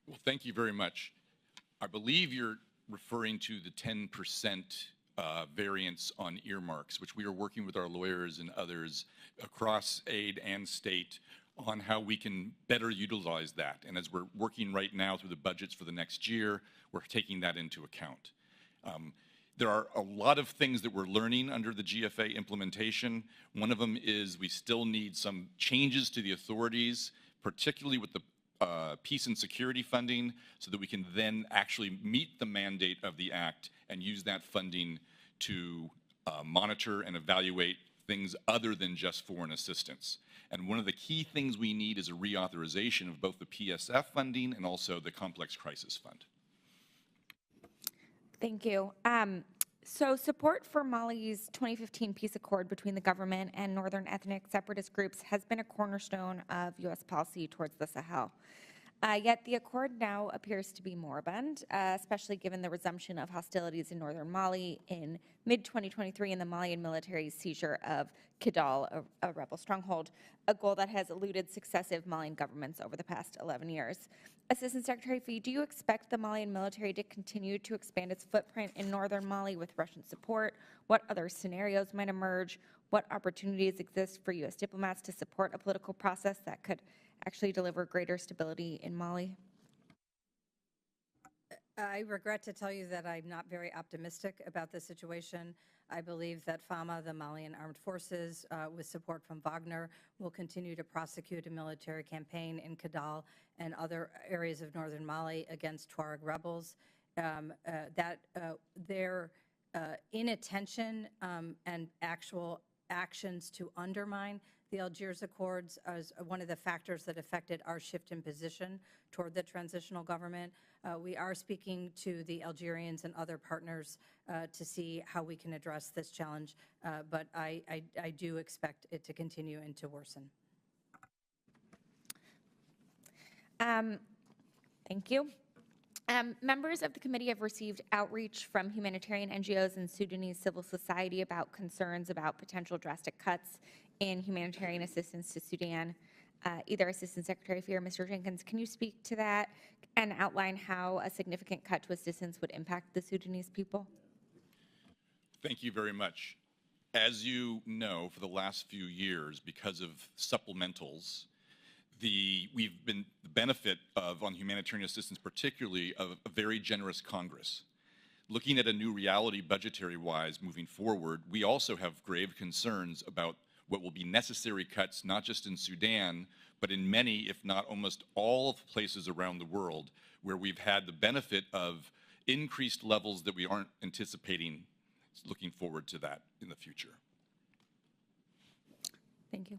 Well, thank you very much. I believe you're referring to the 10% variance on earmarks, which we are working with our lawyers and others across aid and state on how we can better utilize that. And as we're working right now through the budgets for the next year, we're taking that into account. There are a lot of things that we're learning under the GFA implementation. One of them is we still need some changes to the authorities, particularly with the peace and security funding, so that we can then actually meet the mandate of the Act and use that funding to monitor and evaluate things other than just foreign assistance. And one of the key things we need is a reauthorization of both the PSF funding and also the Complex Crisis Fund. Thank you. So support for Mali's 2015 peace accord between the government and northern ethnic separatist groups has been a cornerstone of U.S. policy towards the Sahel. Yet the accord now appears to be moribund, especially given the resumption of hostilities in northern Mali in mid-2023 and the Malian military's seizure of Kidal, a rebel stronghold, a goal that has eluded successive Malian governments over the past 11 years. Assistant Secretary Phee, do you expect the Malian military to continue to expand its footprint in northern Mali with Russian support? What other scenarios might emerge? What opportunities exist for U.S. diplomats to support a political process that could actually deliver greater stability in Mali? I regret to tell you that I'm not very optimistic about the situation. I believe that FAMA, the Malian Armed Forces, with support from Wagner, will continue to prosecute a military campaign in Kidal and other areas of northern Mali against Tuareg rebels. Their inattention and actual actions to undermine the Algiers Accords as one of the factors that affected our shift in position toward the transitional government. We are speaking to the Algerians and other partners to see how we can address this challenge, but I do expect it to continue and to worsen. Thank you. Members of the committee have received outreach from humanitarian NGOs and Sudanese civil society about concerns about potential drastic cuts in humanitarian assistance to Sudan. Either Assistant Secretary Phee or Mr. Jenkins, can you speak to that and outline how a significant cut to assistance would impact the Sudanese people? Thank you very much. As you know, for the last few years, because of supplementals, we've been the benefit of, on humanitarian assistance particularly, of a very generous Congress. Looking at a new reality budgetary-wise moving forward, we also have grave concerns about what will be necessary cuts, not just in Sudan, but in many, if not almost all, of places around the world where we've had the benefit of increased levels that we aren't anticipating, looking forward to that in the future. Thank you.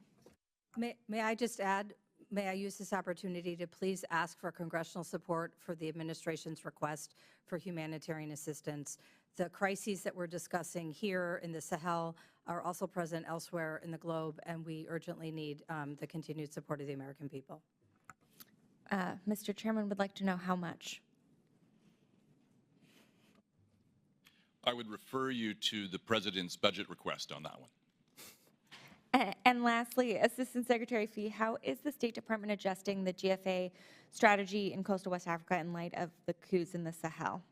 May I just add, may I use this opportunity to please ask for congressional support for the administration's request for humanitarian assistance. The crises that we're discussing here in the Sahel are also present elsewhere in the globe, and we urgently need the continued support of the American people. Mr. Chairman would like to know how much. I would refer you to the President's budget request on that one. And lastly, Assistant Secretary Phee, how is the State Department adjusting the GFA strategy in coastal West Africa in light of the coups in the Sahel?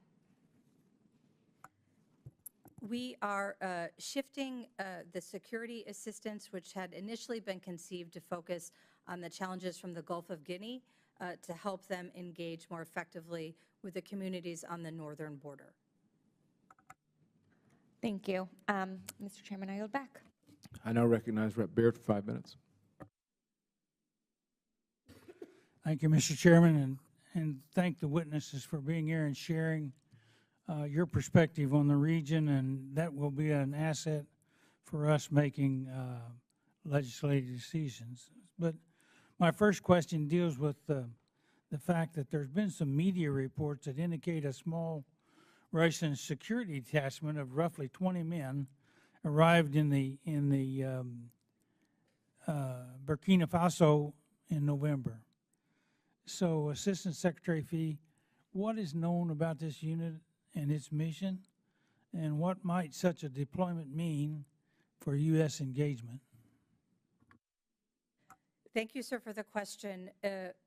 We are shifting the security assistance, which had initially been conceived to focus on the challenges from the Gulf of Guinea, to help them engage more effectively with the communities on the northern border. Thank you. Mr. Chairman, I yield back. I now recognize Rep. Baird for 5 minutes. Thank you, Mr. Chairman, and thank the witnesses for being here and sharing your perspective on the region, and that will be an asset for us making legislative decisions. But my first question deals with the fact that there's been some media reports that indicate a small Russian security detachment of roughly 20 men arrived in the Burkina Faso in November. So, Assistant Secretary Phee, what is known about this unit and its mission, and what might such a deployment mean for U.S. engagement? Thank you, sir, for the question.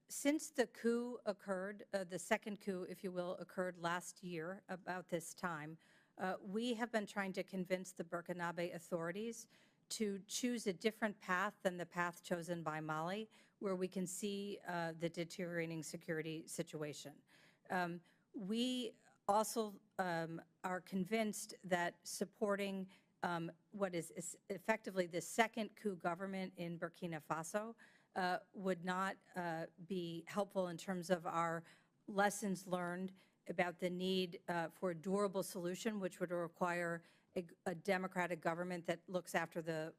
Since the coup occurred, the second coup, if you will, occurred last year about this time, we have been trying to convince the Burkinabe authorities to choose a different path than the path chosen by Mali, where we can see the deteriorating security situation. We also are convinced that supporting what is effectively the second coup government in Burkina Faso would not be helpful in terms of our lessons learned about the need for a durable solution, which would require a democratic government that looks after the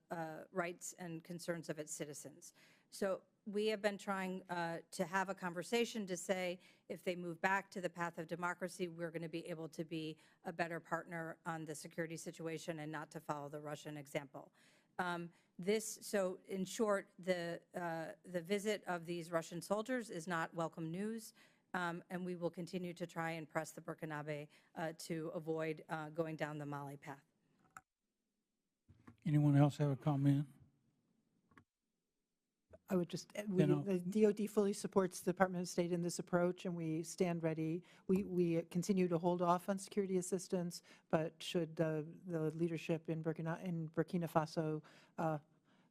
rights and concerns of its citizens. So we have been trying to have a conversation to say if they move back to the path of democracy, we're going to be able to be a better partner on the security situation and not to follow the Russian example. So in short, the visit of these Russian soldiers is not welcome news, and we will continue to try and press the Burkinabe to avoid going down the Mali path. Anyone else have a comment? I would just, the DOD fully supports the Department of State in this approach, and we stand ready. We continue to hold off on security assistance, but should the leadership in Burkina Faso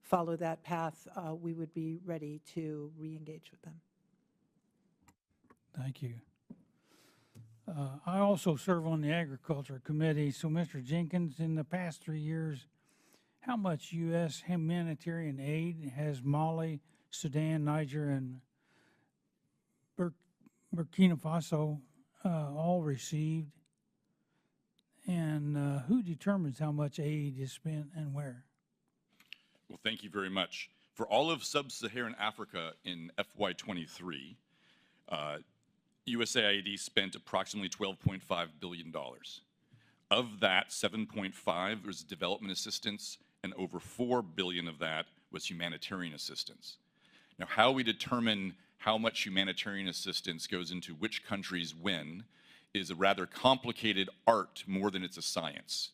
follow that path, we would be ready to re-engage with them. Thank you. I also serve on the Agriculture Committee. So, Mr. Jenkins, in the past 3 years, how much U.S. humanitarian aid has Mali, Sudan, Niger, and Burkina Faso all received? And who determines how much aid is spent and where? Well, thank you very much. For all of sub-Saharan Africa in FY23, USAID spent approximately $12.5 billion. Of that, 7.5 was development assistance, and over $4 billion of that was humanitarian assistance. Now, how we determine how much humanitarian assistance goes into which countries when is a rather complicated art more than it's a science.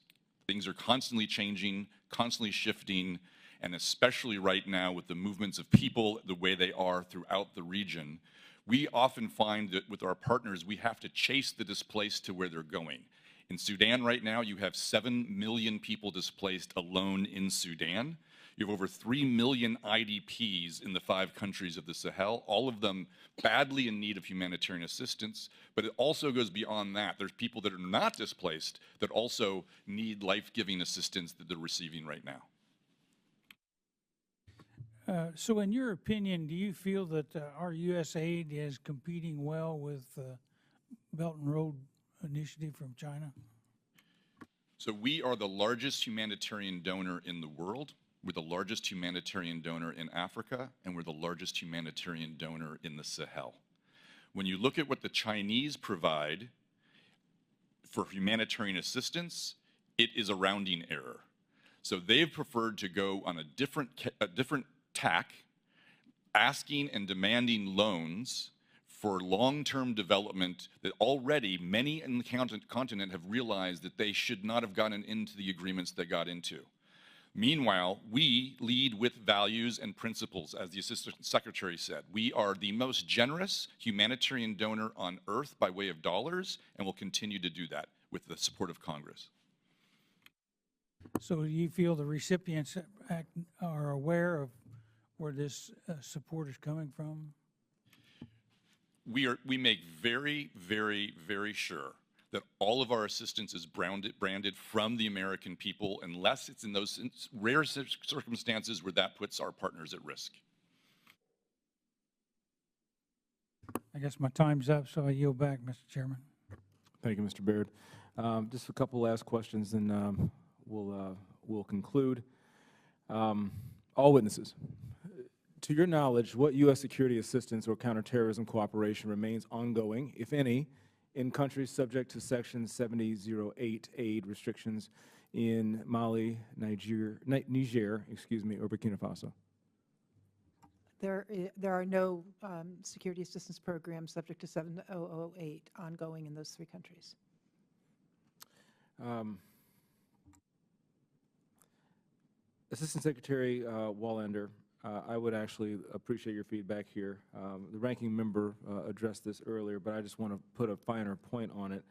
Things are constantly changing, constantly shifting, and especially right now with the movements of people the way they are throughout the region, we often find that with our partners, we have to chase the displaced to where they're going. In Sudan right now, you have 7 million people displaced alone in Sudan. You have over 3 million IDPs in the 5 countries of the Sahel, all of them badly in need of humanitarian assistance, but it also goes beyond that. There's people that are not displaced that also need life-giving assistance that they're receiving right now. So in your opinion, do you feel that our U.S. aid is competing well with Belt and Road Initiative from China? So we are the largest humanitarian donor in the world. We're the largest humanitarian donor in Africa, and we're the largest humanitarian donor in the Sahel. When you look at what the Chinese provide for humanitarian assistance, it is a rounding error. So they've preferred to go on a different tack, asking and demanding loans for long-term development that already many in the continent have realized that they should not have gotten into the agreements they got into. Meanwhile, we lead with values and principles, as the Assistant Secretary said. We are the most generous humanitarian donor on earth by way of dollars, and will continue to do that with the support of Congress. So do you feel the recipients are aware of where this support is coming from? We make very, very, very sure that all of our assistance is branded from the American people, unless it's in those rare circumstances where that puts our partners at risk. I guess my time's up, so I yield back, Mr. Chairman. Thank you, Mr. Baird. Just a couple last questions, and we'll conclude. All witnesses. To your knowledge, what U.S. security assistance or counterterrorism cooperation remains ongoing, if any, in countries subject to Section 7008 aid restrictions in Mali, Niger, or Burkina Faso? There are no security assistance programs subject to 7008 ongoing in those 3 countries. Assistant Secretary Wallander, I would actually appreciate your feedback here. The ranking member addressed this earlier, but I just want to put a finer point on it.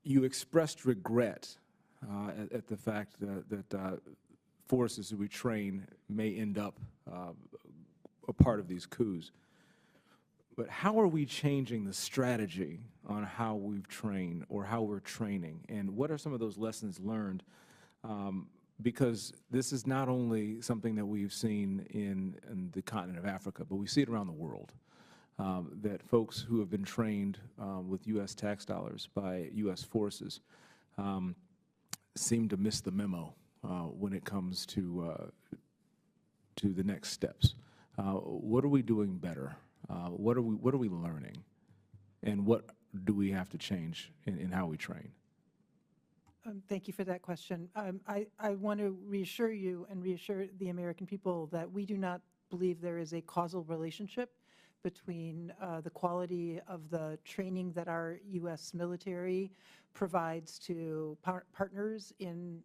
You expressed regret at the fact that forces that we train may end up a part of these coups. But how are we changing the strategy on how we've trained or how we're training? And what are some of those lessons learned? Because this is not only something that we've seen in the continent of Africa, but we see it around the world, that folks who have been trained with U.S. tax dollars by U.S. forces seem to miss the memo when it comes to the next steps. What are we doing better? What are we learning? And what do we have to change in how we train? Thank you for that question. I want to reassure you and reassure the American people that we do not believe there is a causal relationship between the quality of the training that our U.S. military provides to partners in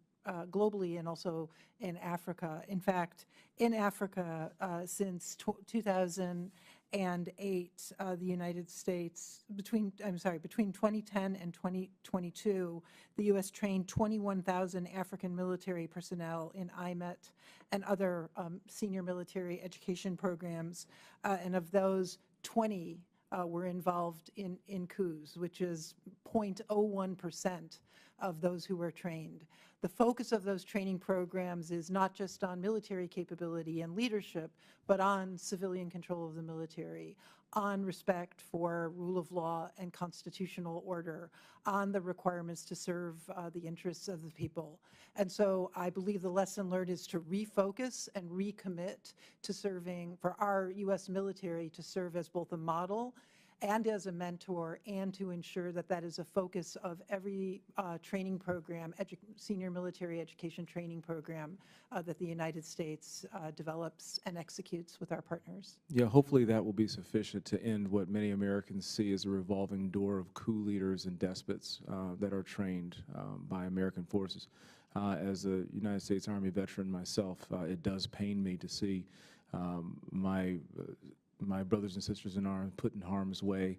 globally and also in Africa. In fact, in Africa, since 2008, the United States, between 2010 and 2022, the U.S. trained 21,000 African military personnel in IMET and other senior military education programs, and of those, 20 were involved in coups, which is 0.01% of those who were trained. The focus of those training programs is not just on military capability and leadership, but on civilian control of the military, on respect for rule of law and constitutional order, on the requirements to serve the interests of the people. And so I believe the lesson learned is to refocus and recommit to serving, for our U.S. military to serve as both a model and as a mentor, and to ensure that that is a focus of every training program, senior military education training program that the United States develops and executes with our partners. Yeah, hopefully that will be sufficient to end what many Americans see as a revolving door of coup leaders and despots that are trained by American forces. As a United States Army veteran myself, it does pain me to see my brothers and sisters in arms put in harm's way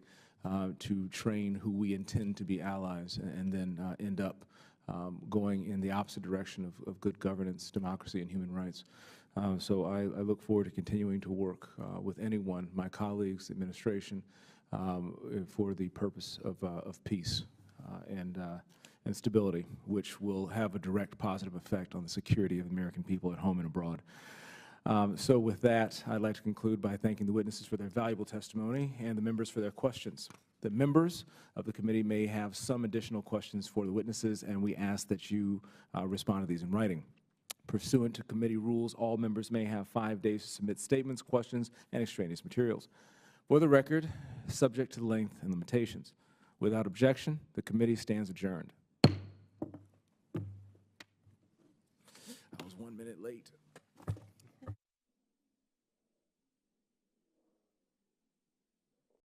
to train who we intend to be allies, and then end up going in the opposite direction of good governance, democracy, and human rights. So I look forward to continuing to work with anyone, my colleagues, the administration, for the purpose of peace and stability, which will have a direct positive effect on the security of the American people at home and abroad. So with that, I'd like to conclude by thanking the witnesses for their valuable testimony and the members for their questions. The members of the committee may have some additional questions for the witnesses, and we ask that you respond to these in writing. Pursuant to committee rules, all members may have 5 days to submit statements, questions, and extraneous materials. For the record, subject to the length and limitations. Without objection, the committee stands adjourned. I was 1 minute late.